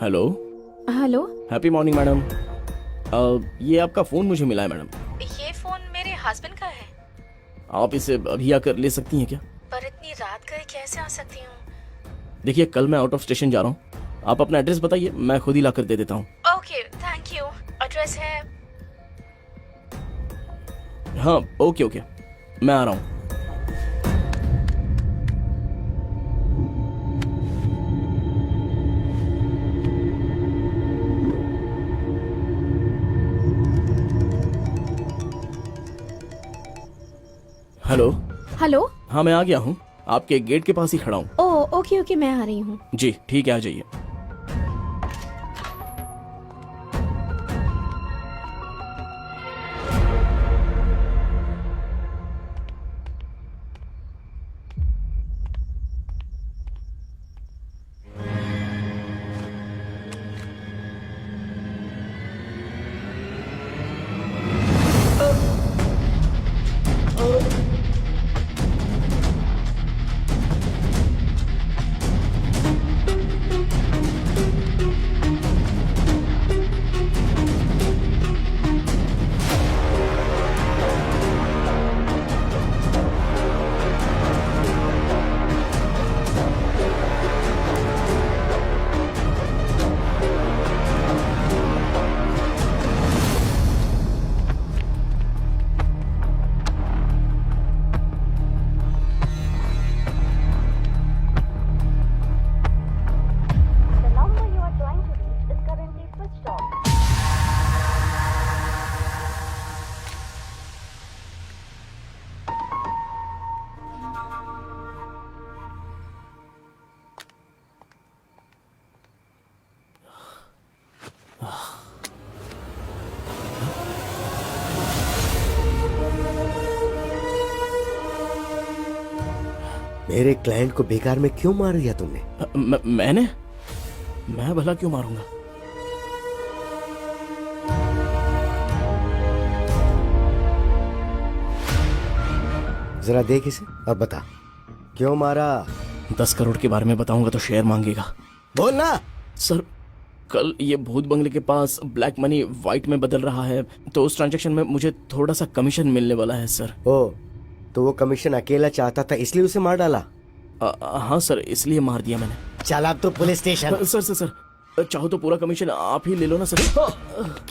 Hello hello, happy morning madam. ये आपका फोन मुझे मिला है मैडम। ये फोन मेरे हस्बैंड का है। आप इसे अभी आकर ले सकती हैं क्या? पर इतनी रात गए कैसे आ सकती हूँ? देखिए कल मैं आउट ऑफ स्टेशन जा रहा हूँ, आप अपना एड्रेस बताइए, मैं खुद ही लाकर दे देता हूँ। Okay, thank you. एड्रेस है हाँ ओके ओके, मैं आ रहा हूँ। हेलो। हेलो। हाँ मैं आ गया हूँ, आपके गेट के पास ही खड़ा हूँ। ओ ओके ओके, मैं आ रही हूँ। जी ठीक है, आ जाइए। The number you are trying to reach is currently switched off. मेरे क्लाइंट को बेकार में क्यों मार दिया तुमने? मैं भला क्यों मारूंगा? जरा देख इसे और बता क्यों मारा। 10 करोड़ के बारे में बताऊंगा तो शेयर मांगेगा। बोल ना। सर कल ये भूत बंगले के पास ब्लैक मनी व्हाइट में बदल रहा है, तो उस ट्रांजैक्शन में मुझे थोड़ा सा कमीशन मिलने वाला है सर। ओ, तो वो कमीशन अकेला चाहता था इसलिए उसे मार डाला? हाँ सर, इसलिए मार दिया मैंने। चल अब तो पुलिस स्टेशन। सर चाहो तो पूरा कमीशन आप ही ले लो ना सर।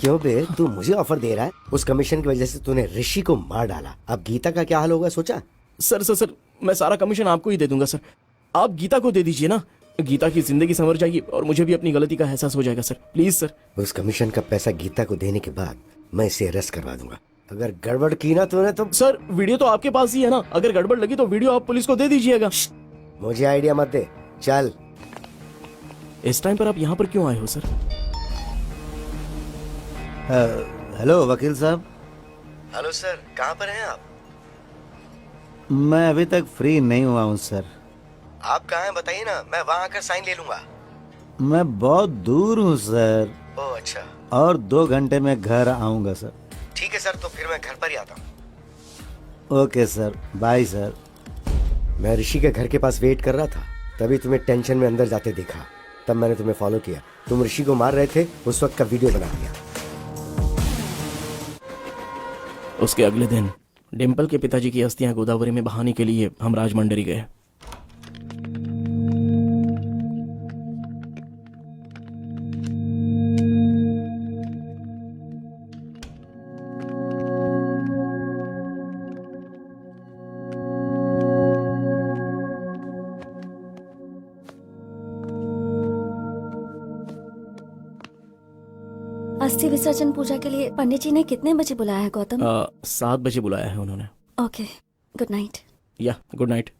क्यों बे, तू मुझे ऑफर दे रहा है? उस कमीशन की वजह से तूने ऋषि को मार डाला, अब गीता का क्या हाल होगा सोचा? सर मैं सारा कमीशन आपको ही दे दूंगा सर। आप गीता को दे दीजिए ना, गीता की जिंदगी संवर जाएगी और मुझे भी अपनी गलती का एहसास हो जाएगा सर। Please sir. उस कमीशन का पैसा गीता को देने के बाद मैं इसे अरेस्ट करवा दूंगा। अगर गड़बड़ की ना तूने तो। सर वीडियो तो आपके पास ही है ना, अगर गड़बड़ लगी तो वीडियो आप पुलिस को दे दीजिएगा। मुझे आइडिया मत दे, चल। इस टाइम पर आप यहाँ पर क्यों आए हो सर? हेलो वकील साहब। हेलो सर, कहाँ पर हैं आप? मैं अभी तक फ्री नहीं हुआ हूँ सर। आप कहाँ हैं बताइए ना, मैं वहाँ आकर साइन ले लूंगा। मैं बहुत दूर हूँ सर, ओह अच्छा। और 2 घंटे में घर आऊँगा सर। ठीक है सर, तो फिर मैं घर पर ही आता हूँ। Okay sir, bye sir. मैं ऋषि के घर के पास वेट कर रहा था, तभी तुम्हें टेंशन में अंदर जाते देखा, तब मैंने तुम्हें फॉलो किया। तुम ऋषि को मार रहे थे, उस वक्त का वीडियो बना दिया। उसके अगले दिन डिम्पल के पिताजी की अस्थियां गोदावरी में बहाने के लिए हम राजमंडरी गए। अस्थि विसर्जन पूजा के लिए पंडित जी ने कितने बजे बुलाया है गौतम? 7 बजे बुलाया है उन्होंने। Okay, good night. या good night.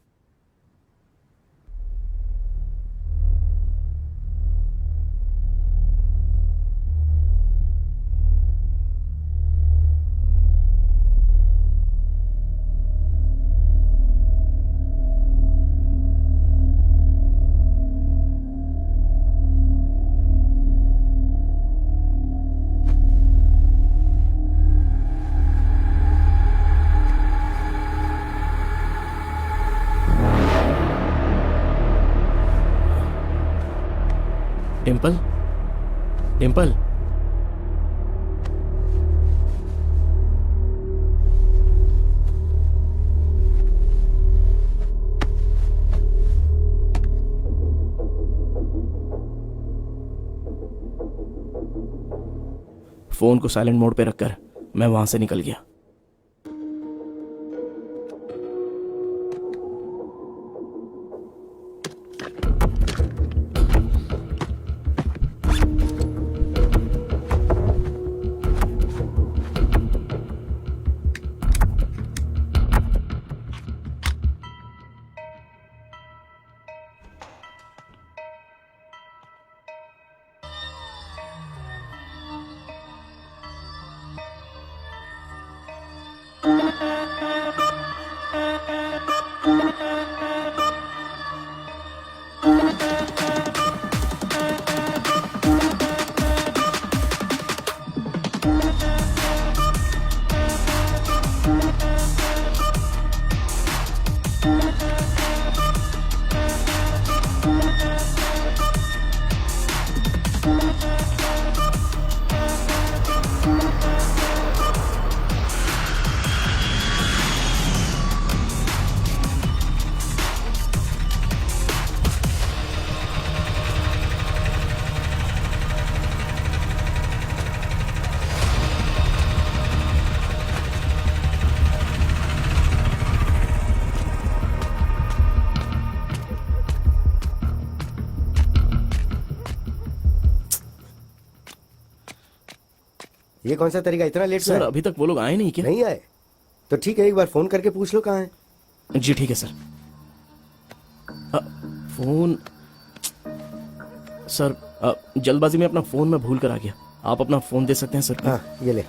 Dimple, Dimple, phone को साइलेंट मोड पे रखकर मैं वहां से निकल गया। ये कौन सा तरीका, इतना लेट सर अभी तक वो लोग आए नहीं क्या? नहीं आए तो ठीक है, एक बार फोन करके पूछ लो कहाँ है। जी ठीक है सर। फोन सर, जल्दबाजी में अपना फोन मैं भूल कर आ गया। आप अपना फोन दे सकते हैं सर? हाँ ये ले।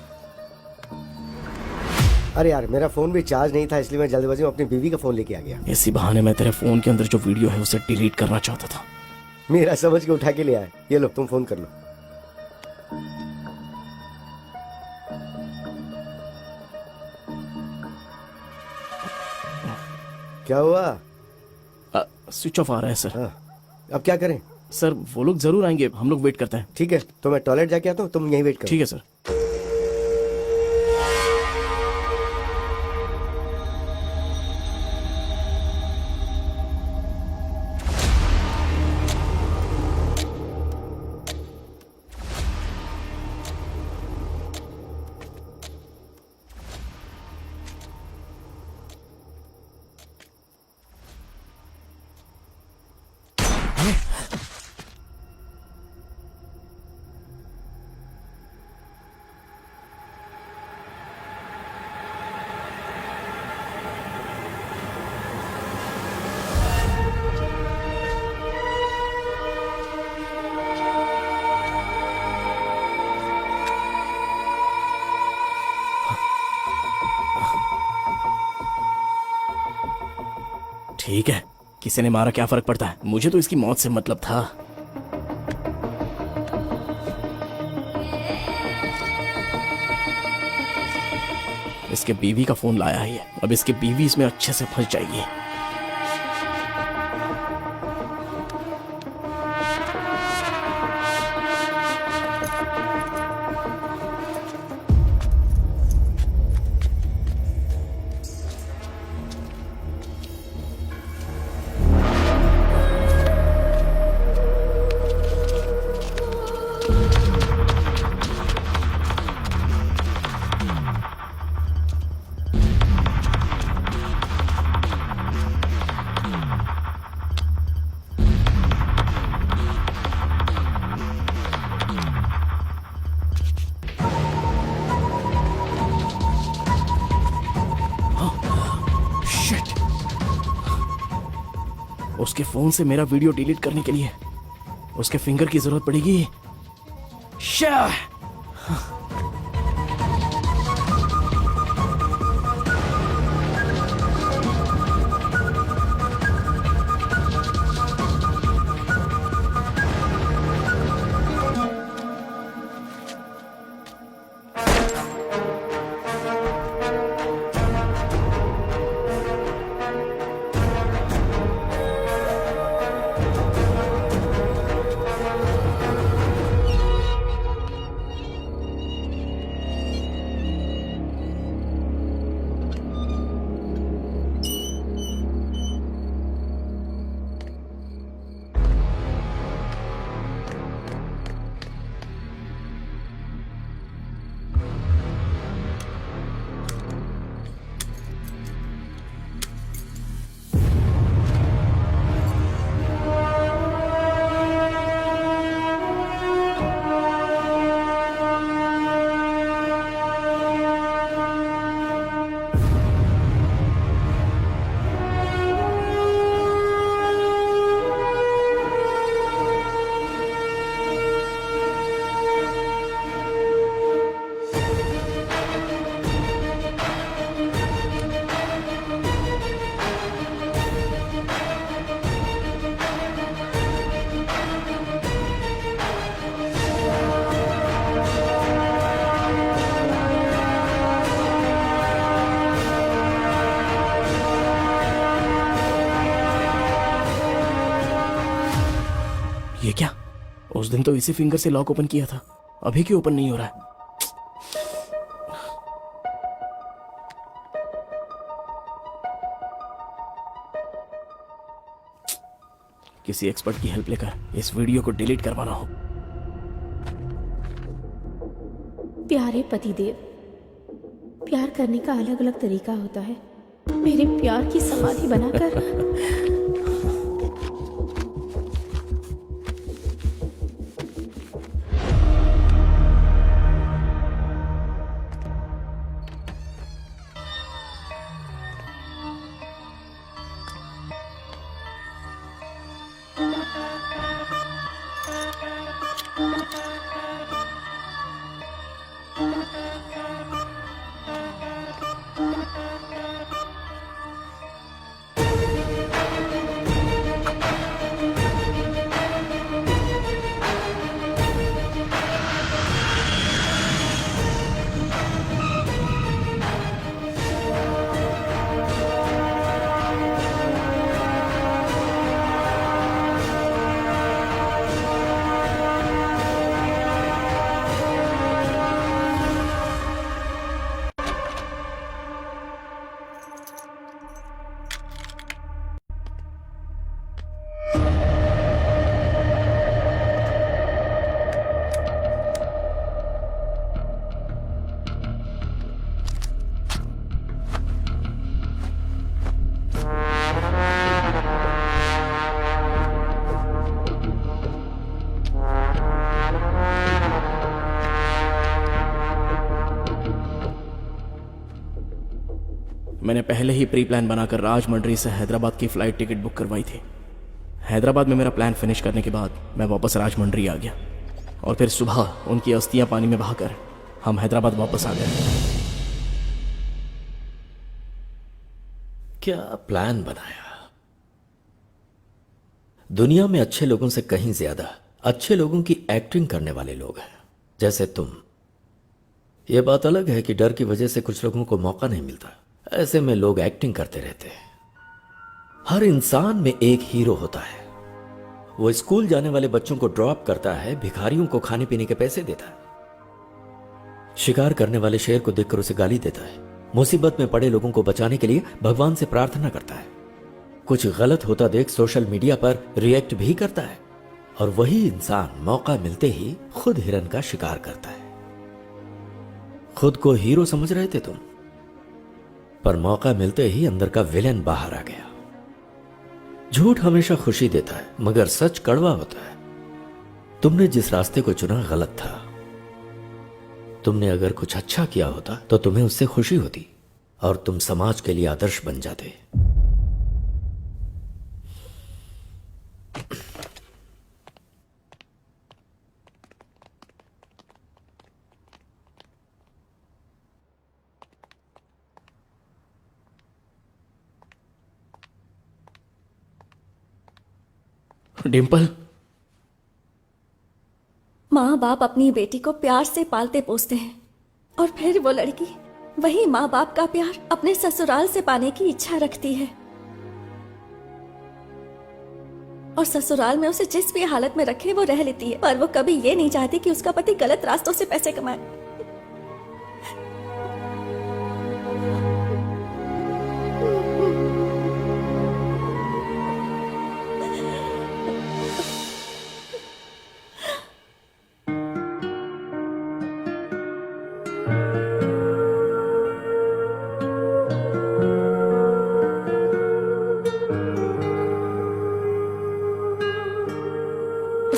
अरे यार मेरा फोन भी चार्ज नहीं था, इसलिए मैं जल्दबाजी में अपनी बीवी का फोन लेके आ गया। इसी बहाने मैं तेरे फोन के अंदर जो वीडियो है उसे डिलीट करना चाहता था। मेरा समझ के उठा के ले आए। ये लो तुम फोन कर लो। क्या हुआ? स्विच ऑफ आ रहा है सर। हाँ अब क्या करें? सर वो लोग जरूर आएंगे, हम लोग वेट करते हैं। ठीक है तो मैं टॉयलेट जाके आता हूँ, तुम यहीं वेट करो। ठीक है सर। ठीक है, किसी ने मारा क्या फर्क पड़ता है, मुझे तो इसकी मौत से मतलब था। इसके बीवी का फोन लाया ही है, अब इसकी बीवी इसमें अच्छे से फंस जाएगी। उसके फोन से मेरा वीडियो डिलीट करने के लिए उसके फिंगर की जरूरत पड़ेगी। शाह! ये क्या? उस दिन तो इसी फिंगर से लॉक ओपन किया था, अभी क्यों ओपन नहीं हो रहा है? किसी एक्सपर्ट की हेल्प लेकर इस वीडियो को डिलीट करवाना हो। प्यारे पतिदेव, प्यार करने का अलग अलग तरीका होता है। मेरे प्यार की समाधि बनाकर मैंने पहले ही प्री प्लान बनाकर राजमंड्री से हैदराबाद की फ्लाइट टिकट बुक करवाई थी। हैदराबाद में मेरा प्लान फिनिश करने के बाद मैं वापस राजमंड्री आ गया और फिर सुबह उनकी अस्थियां पानी में बहाकर हम हैदराबाद वापस आ गए। क्या प्लान बनाया? दुनिया में अच्छे लोगों से कहीं ज्यादा अच्छे लोगों की एक्टिंग करने वाले लोग हैं, जैसे तुम। यह बात अलग है कि डर की वजह से कुछ लोगों को मौका नहीं मिलता, ऐसे में लोग एक्टिंग करते रहते हैं। हर इंसान में एक हीरो होता है। वो स्कूल जाने वाले बच्चों को ड्रॉप करता है, भिखारियों को खाने पीने के पैसे देता है, शिकार करने वाले शेर को देखकर उसे गाली देता है, मुसीबत में पड़े लोगों को बचाने के लिए भगवान से प्रार्थना करता है, कुछ गलत होता देख सोशल मीडिया पर रिएक्ट भी करता है, और वही इंसान मौका मिलते ही खुद हिरन का शिकार करता है। खुद को हीरो समझ रहे थे तुम, पर मौका मिलते ही अंदर का विलेन बाहर आ गया। झूठ हमेशा खुशी देता है, मगर सच कड़वा होता है। तुमने जिस रास्ते को चुना गलत था। तुमने अगर कुछ अच्छा किया होता तो तुम्हें उससे खुशी होती और तुम समाज के लिए आदर्श बन जाते। डिम्पल, माँ बाप अपनी बेटी को प्यार से पालते पोसते हैं और फिर वो लड़की वही माँ बाप का प्यार अपने ससुराल से पाने की इच्छा रखती है और ससुराल में उसे जिस भी हालत में रखे वो रह लेती है, पर वो कभी ये नहीं चाहती कि उसका पति गलत रास्तों से पैसे कमाए।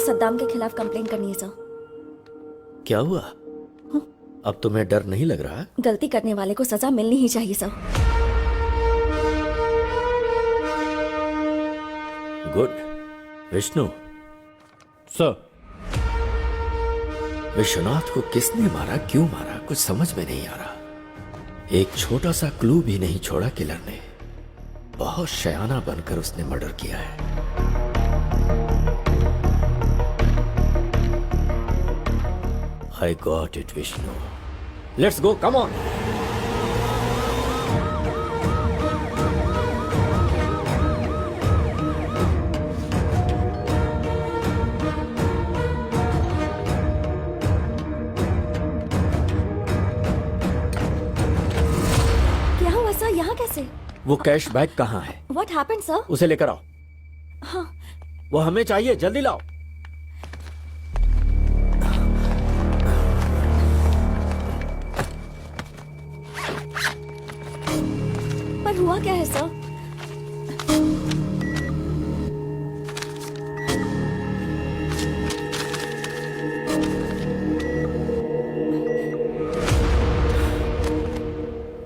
सद्दाम के खिलाफ कंप्लेन करनी है सर। क्या हुआ? अब तुम्हें डर नहीं लग रहा? गलती करने वाले को सजा मिलनी ही चाहिए sir. Good. Vishnu sir, Vishwanath को किसने मारा, क्यों मारा, कुछ समझ में नहीं आ रहा। एक छोटा सा क्लू भी नहीं छोड़ा किलर ने। बहुत शयाना बनकर उसने मर्डर किया है। I got it, Vishnu. Let's go, come on. क्या हुआ सर, यहाँ कैसे? वो कैश बैग कहाँ है? What happened sir? उसे लेकर आओ। हाँ। वो हमें चाहिए, जल्दी लाओ। पर हुआ क्या है सर?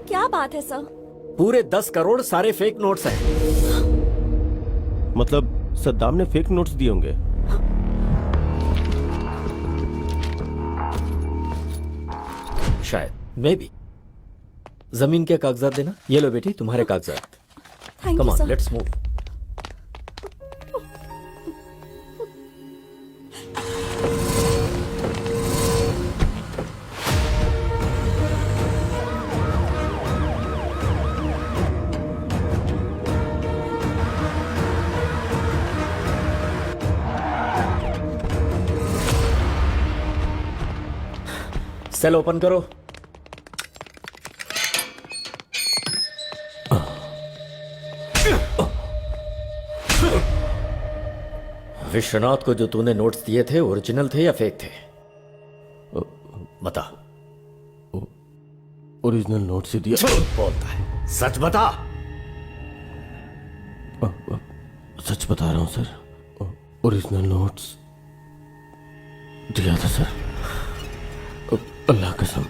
क्या बात है सर? पूरे 10 करोड़ सारे फेक नोट्स हैं। मतलब सद्दाम ने फेक नोट्स दिए होंगे। शायद, मे बी। जमीन के कागजात देना। ये लो बेटी, तुम्हारे कागजात। Thank come you on, sir. Let's move. Cell open करो। विश्वनाथ को जो तूने नोट्स दिए थे ओरिजिनल थे या फेक थे? बता। ओरिजिनल नोट्स ही दिया। झूठ बोलता है, सच बता। सच बता रहा हूं सर, ओरिजिनल नोट्स दिया था सर, अल्लाह कसम।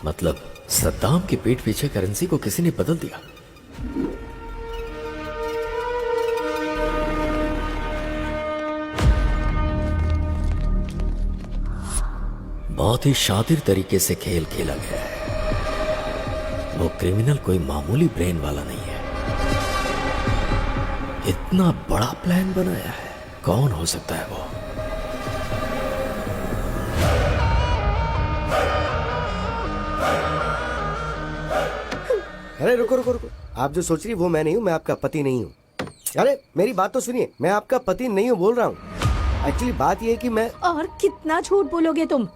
मतलब सद्दाम के पीठ पीछे करेंसी को किसी ने बदल दिया। बहुत ही शातिर तरीके से खेल खेला गया है। वो क्रिमिनल कोई मामूली ब्रेन वाला नहीं है। इतना बड़ा प्लान बनाया है। कौन हो सकता है वो? अरे रुको रुको रुको, आप जो सोच रही वो मैं नहीं हूँ, मैं आपका पति नहीं हूँ। अरे मेरी बात तो सुनिए, मैं आपका पति नहीं हूँ बोल रहा हूँ। एक्चुअली बात ये है कि मैं और कितना झूठ बोलोगे तुम?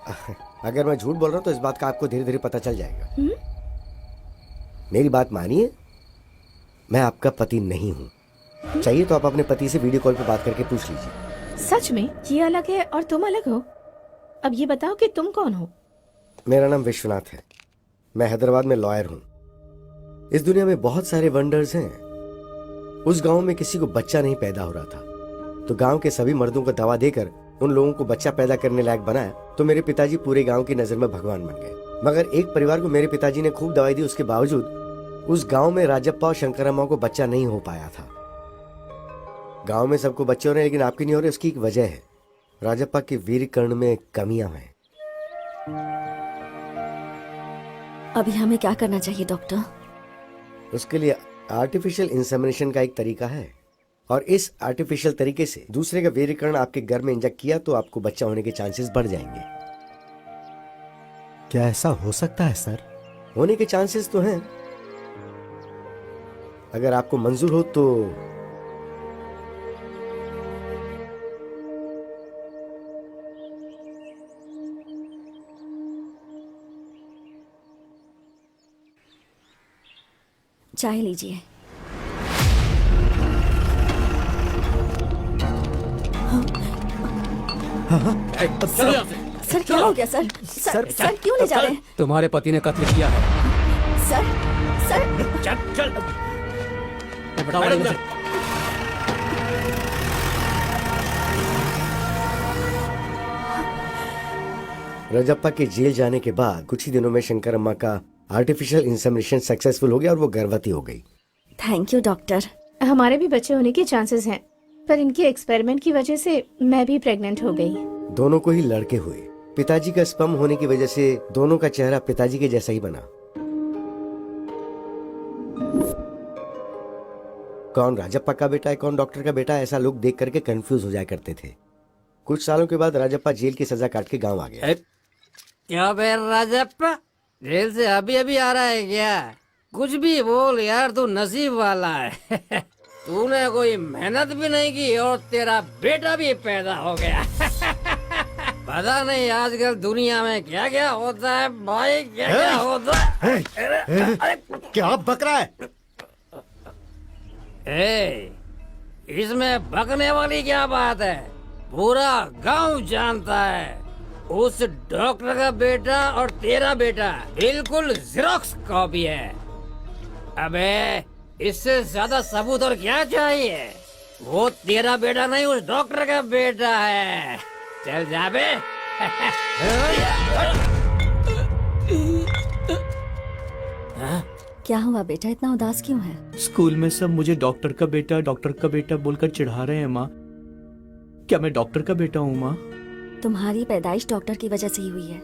अगर मैं झूठ बोल रहा हूँ तो इस बात का आपको धीरे धीरे पता चल जाएगा। मेरी बात मानिए, मैं आपका पति नहीं हूँ। चाहिए तो आप अपने पति से वीडियो कॉल पे बात करके पूछ लीजिए। सच में ये अलग है और तुम अलग हो? अब ये बताओ कि तुम कौन हो? मेरा नाम विश्वनाथ है। मैं हैदराबाद में लॉयर हूँ। इस दुनिया में बहुत सारे वंडर्स हैं। उस गांव में किसी को बच्चा नहीं पैदा हो रहा था, तो गांव के सभी मर्दों को दवा देकर उन लोगों को बच्चा पैदा करने लायक बनाया। तो मेरे पिताजी पूरे गांव की नजर में भगवान बन गए। मगर एक परिवार को मेरे पिताजी ने खूब दवाई दी, उसके बावजूद उस गांव में राजप्पा और शंकरम्मा को बच्चा नहीं हो पाया था। गांव में सबको बच्चे हो रहे हैं लेकिन आपके नहीं हो रहे। उसकी एक वजह है, राजप्पा के वीर कर्ण में कमियां हैं। अभी हमें क्या करना चाहिए डॉक्टर? उसके लिए आर्टिफिशियल इंसेमिनेशन का एक तरीका है, और इस आर्टिफिशियल तरीके से दूसरे का वीर्यकरण आपके घर में इंजेक्ट किया तो आपको बच्चा होने के चांसेस बढ़ जाएंगे। क्या ऐसा हो सकता है सर? होने के चांसेस तो हैं। अगर आपको मंजूर हो तो चाय लीजिए। चलो यहाँ से। सर क्या हो गया सर? सर क्यों ले जा रहे हैं? तुम्हारे पति ने कत्ल किया है। सर सर चल चल बताओ मुझे। राजप्पा के जेल जाने के बाद कुछ ही दिनों में शंकरम्मा का आर्टिफिशियल इंसेमिनेशन सक्सेसफुल हो गया और वो गर्भवती हो गई। Thank you doctor. हमारे भी बच्चे होने के चांसेस हैं, पर इनके एक्सपेरिमेंट की वजह से मैं भी प्रेग्नेंट हो गई। दोनों को ही लड़के हुए। पिताजी का स्पर्म होने की वजह से दोनों का चेहरा पिताजी के जैसा ही बना। कौन राजप्पा का बेटा है, कौन डॉक्टर का बेटा है, ऐसा लोग देख करके कंफ्यूज हो जाया करते थे। कुछ सालों के बाद राजप्पा जेल की सजा काट के गांव आ गया। क्या बे राजप्पा, जेल से अभी अभी आ रहा है क्या? कुछ भी बोल यार, तू नसीब वाला है। तूने कोई मेहनत भी नहीं की और तेरा बेटा भी पैदा हो गया। पता नहीं आजकल दुनिया में क्या क्या होता है भाई, क्या क्या होता है। क्या बक रहा है? इसमें बकने वाली क्या बात है? पूरा गांव जानता है उस डॉक्टर का बेटा और तेरा बेटा बिल्कुल जेरोक्स कॉपी है। अबे इससे ज्यादा सबूत और क्या चाहिए? वो तेरा बेटा नहीं, उस डॉक्टर का बेटा है। चल जा बे। क्या हुआ बेटा, इतना उदास क्यों है? स्कूल में सब मुझे डॉक्टर का बेटा बोलकर चिढ़ा रहे हैं माँ। क्या मैं डॉक्टर का बेटा हूँ माँ? तुम्हारी पैदाइश डॉक्टर की वजह से ही हुई है।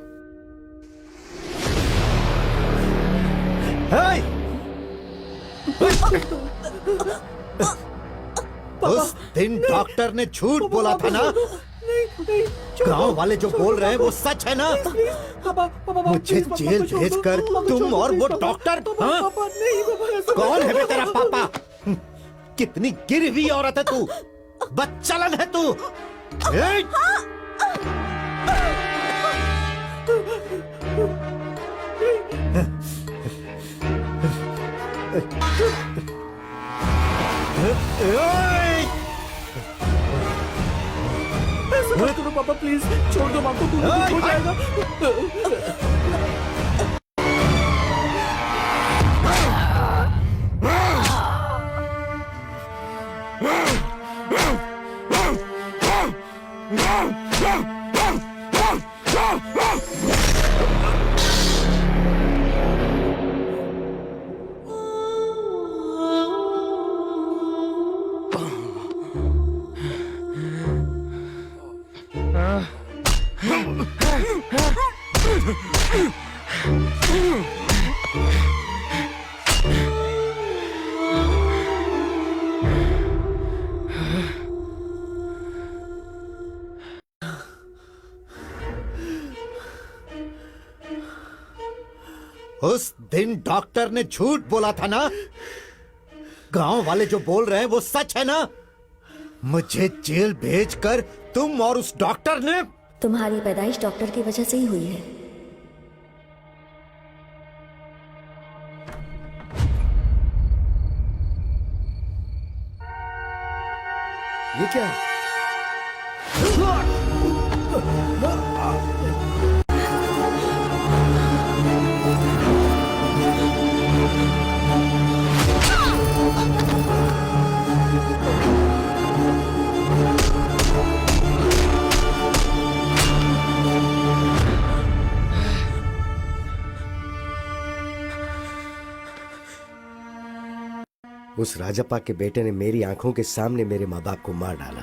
उस दिन डॉक्टर ने झूठ बोला था ना? गांव वाले जो बोल रहे हैं वो सच है ना? मुझे जेल भेजकर तुम और वो डॉक्टर, हाँ? कौन है बे तेरा पापा? कितनी गिरी हुई औरत है तू, बच्चालन है तू। ऐसा मत करो पापा, प्लीज छोड़ दो माँ को, कुछ हो जाएगा। उस दिन डॉक्टर ने झूठ बोला था ना? गांव वाले जो बोल रहे हैं वो सच है ना? मुझे जेल भेजकर तुम और उस डॉक्टर ने... तुम्हारी पैदाइश डॉक्टर की वजह से ही हुई है। ये क्या है? उस राजप्पा के बेटे ने मेरी आंखों के सामने मेरे माँ बाप को मार डाला।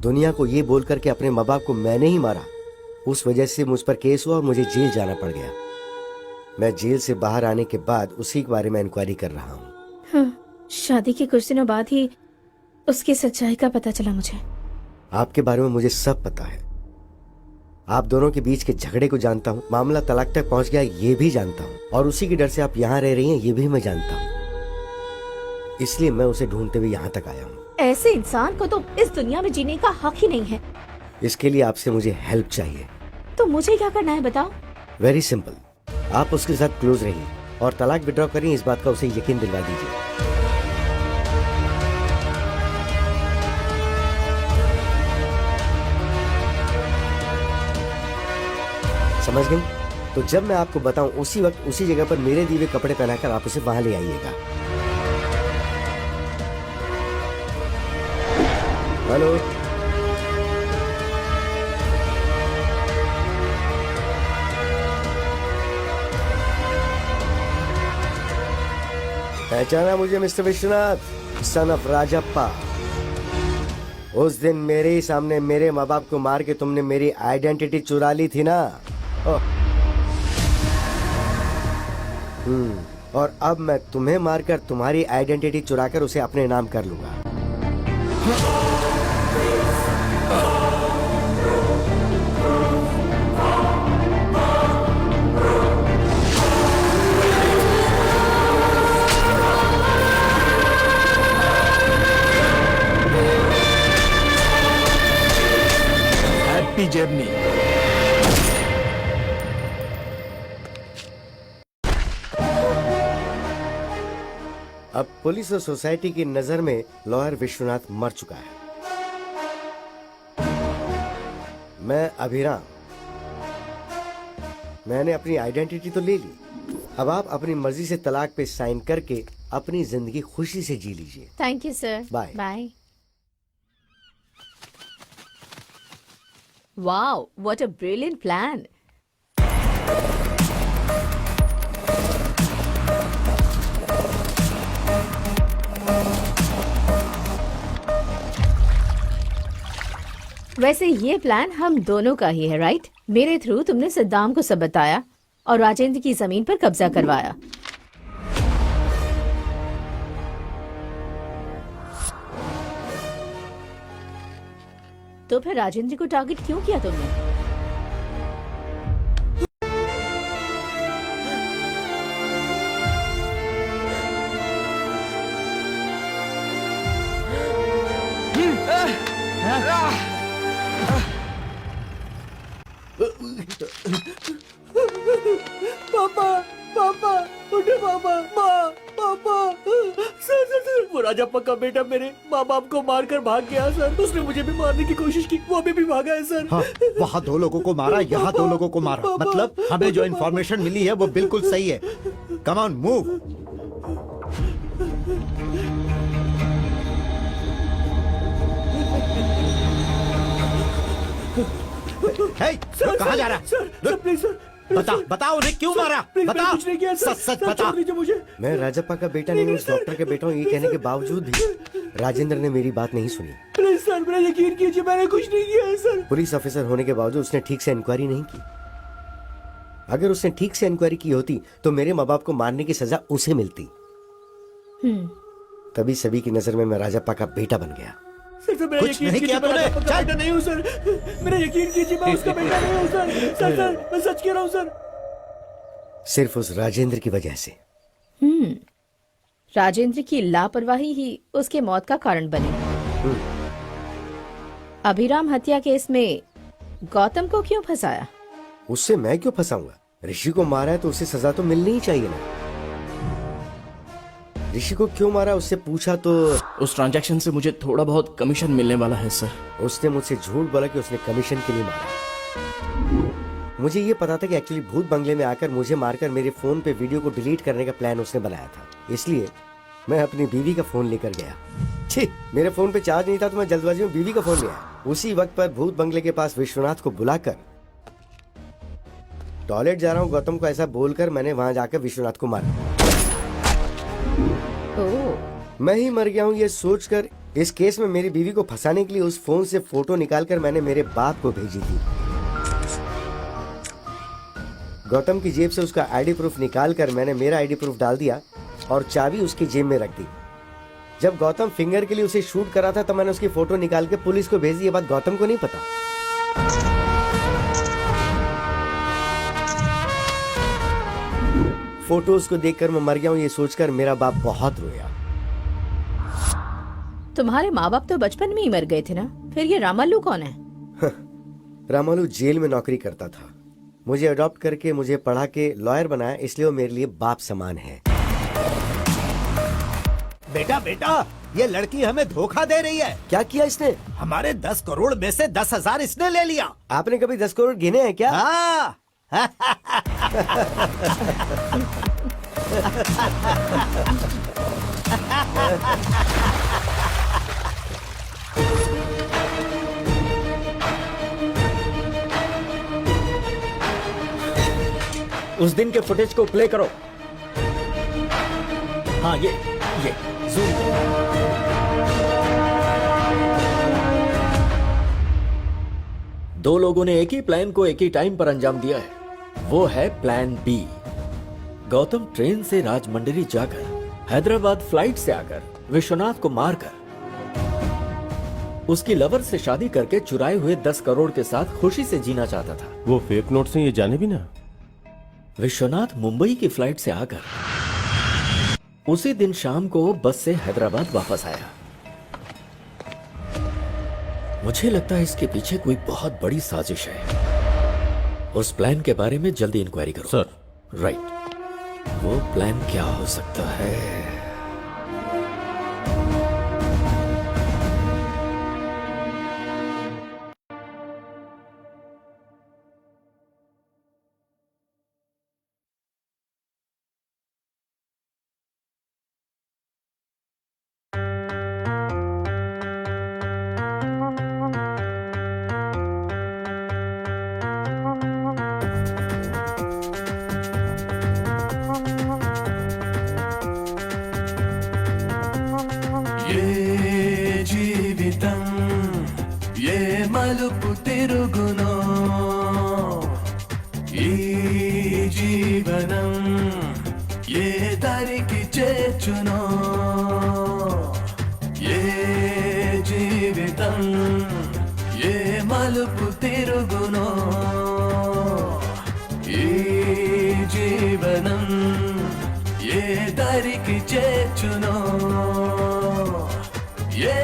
दुनिया को ये बोलकर के अपने माँ बाप को मैंने ही मारा, उस वजह से मुझ पर केस हुआ और मुझे जेल जाना पड़ गया। मैं जेल से बाहर आने के बाद उसी के बारे में इंक्वायरी कर रहा हूँ। हाँ, शादी के कुछ दिनों बाद ही उसकी सच्चाई का पता चला मुझे। आपके बारे में मुझे सब पता है। आप दोनों के बीच के झगड़े को जानता हूँ, मामला तलाक तक पहुँच गया ये भी जानता हूँ, और उसी के डर से आप यहाँ रह रही हैं ये भी मैं जानता हूँ। इसलिए मैं उसे ढूंढते हुए यहाँ तक आया हूँ। ऐसे इंसान को तो इस दुनिया में जीने का हक ही नहीं है। इसके लिए आपसे मुझे हेल्प चाहिए। तो मुझे क्या करना है बताओ? वेरी सिंपल, आप उसके साथ क्लोज रहिए और तलाक विड्रॉ करिए, इस बात का उसे यकीन दिलवा दीजिए। समझ गई? तो जब मैं आपको बताऊं उसी वक्त उसी जगह पर मेरे दिए हुए कपड़े पहनाकर आप उसे वहां ले आइएगा। हेलो, पहचाना मुझे mister Vishwanath, son of Rajappa? उस दिन मेरे ही सामने मेरे माँ बाप को मार के तुमने मेरी आइडेंटिटी चुरा ली थी ना? और अब मैं तुम्हें मारकर तुम्हारी आइडेंटिटी चुराकर उसे अपने नाम कर लूंगा। Happy journey. अब पुलिस और सोसाइटी की नजर में लॉयर विश्वनाथ मर चुका है। मैं अभिराम, मैंने अपनी आइडेंटिटी तो ले ली, अब आप अपनी मर्जी से तलाक पे साइन करके अपनी जिंदगी खुशी से जी लीजिए। Thank you sir. Bye bye. Wow, what a brilliant plan. वैसे ये प्लान हम दोनों का ही है, राइट? मेरे थ्रू तुमने सद्दाम को सब बताया और राजेंद्र की जमीन पर कब्जा करवाया। तो फिर राजेंद्र को टारगेट क्यों किया तुमने? पापा, पापा, उठे पापा, माँ, पापा। सर, वो राजप्पा का बेटा मेरे माँ बाप को मारकर भाग गया सर। उसने मुझे भी मारने की कोशिश की, वो अभी भी भागा है सर। हाँ, वहाँ 2 लोगों को मारा, यहाँ 2 लोगों को मारा। मतलब हमें जो इन्फॉर्मेशन मिली है वो बिल्कुल सही है। Come on, move. कहाँ जा रहा है? सर प्लीज सर, बता बता उन्हें क्यों मारा, बता, कुछ नहीं किया सर, सच सच सर, बता। छोड़ दीजिए मुझे। मैं राजप्पा का बेटा नहीं हूँ, उस डॉक्टर के बेटा हूँ। ये कहने के बावजूद भी राजेंद्र ने मेरी बात नहीं सुनी। प्लीज सर, मेरा यकीन कीजिए, मैंने कुछ नहीं किया है सर। पुलिस ऑफिसर होने के बावजूद उसने ठीक से इंक्वायरी नहीं की। अगर उसने ठीक से इंक्वायरी की होती तो मेरे माँ बाप को मारने की सजा उसे मिलती। तभी सभी की नजर में मैं राजप्पा का बेटा बन गया। सर सर, मेरा कुछ यकीन नहीं कीजिए, किया मैं तूने। राजप्पा का बेटा नहीं हूँ सर। मेरा यकीन कीजिए, मैं उसका बेटा नहीं हूँ सर। सर सर, मैं सच कह रहा हूँ सर। सिर्फ उस राजेंद्र की वजह से। राजेंद्र की लापरवाही ही उसके मौत का कारण बनी। अभिराम हत्या केस में गौतम को क्यों फंसाया? उससे मैं क्यों फंसाऊंगा? ऋषि को मारा है तो उसे सजा तो मिलनी ही चाहिए ना। ऋषि को क्यों मारा उससे पूछा तो उस ट्रांजैक्शन से मुझे थोड़ा बहुत कमीशन मिलने वाला है सर। उसने मुझसे झूठ बोला कि उसने कमीशन के लिए मारा। मुझे ये पता था कि एक्चुअली भूत बंगले में आकर मुझे मारकर मेरे फोन पे वीडियो को डिलीट करने का प्लान उसने बनाया था। इसलिए मैं अपनी बीवी का फोन लेकर गया। छी, मेरे फोन पे चार्ज नहीं था तो मैं जल्दबाजी में बीवी का फोन लिया। उसी वक्त पर भूत बंगले के पास विश्वनाथ को बुलाकर टॉयलेट जा रहा हूँ गौतम को ऐसा बोलकर मैंने वहां जाकर विश्वनाथ को मारा। मैं ही मर गया हूँ ये सोचकर इस केस में मेरी बीवी को फंसाने के लिए उस फोन से फोटो निकालकर मैंने मेरे बाप को भेजी थी। गौतम की जेब से उसका आईडी प्रूफ निकालकर मैंने मेरा आईडी प्रूफ डाल दिया और चाबी उसकी जेब में रख दी। जब गौतम फिंगर के लिए उसे शूट करा था तब मैंने उसकी फोटो निकाल के पुलिस को भेज दी। ये बात गौतम को नहीं पता। फोटोज को देखकर मैं मर गया हूँ ये सोचकर मेरा बाप बहुत रोया। तुम्हारे माँ बाप तो बचपन में ही मर गए थे ना, फिर ये रामालू कौन है? रामालू जेल में नौकरी करता था। मुझे अडॉप्ट करके मुझे पढ़ा के लॉयर बनाया, इसलिए वो मेरे लिए बाप समान है। बेटा बेटा, ये लड़की हमें धोखा दे रही है। क्या किया इसने? हमारे 10 करोड़ में से 10,000 इसने ले लिया। आपने कभी 10 करोड़ गिने हैं क्या? हाँ। उस दिन के फुटेज को प्ले करो। हाँ ये जूम करो। दो लोगों ने एक ही प्लान को एक ही टाइम पर अंजाम दिया है। वो है प्लान बी। गौतम ट्रेन से राजमंड्री जाकर हैदराबाद फ्लाइट से आकर विश्वनाथ को मारकर उसकी लवर से शादी करके चुराए हुए 10 करोड़ के साथ खुशी से जीना चाहता था। वो फेक नोट से ये जाने भी ना। विश्वनाथ मुंबई की फ्लाइट से आकर उसी दिन शाम को बस से हैदराबाद वापस आया। मुझे लगता है इसके पीछे कोई बहुत बड़ी साजिश है। उस प्लान के बारे में जल्दी इंक्वायरी करो। सर। राइट, वो प्लान क्या हो सकता है? మలుపు తిరుగునో ఈ జీవనం ఏ దారికి చేర్చునో ఏ జీవితం ఏ మలుపు తిరుగునో ఈ జీవనం ఏ దారికి చేర్చునో ఏ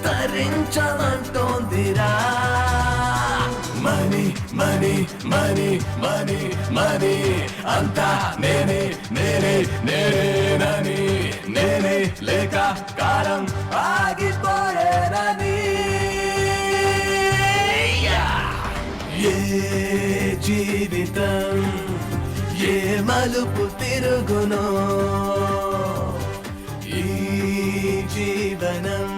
తరించమంటోందిరా money money money money money అంతా నేనే నేనే నేనేనని నేనే లేక కాలం ఆగిపోయేనని ఏ జీవితం ఏ మలుపు తిరుగునో ఈ జీవనం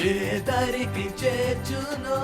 ఏ దారికి చేర్చునో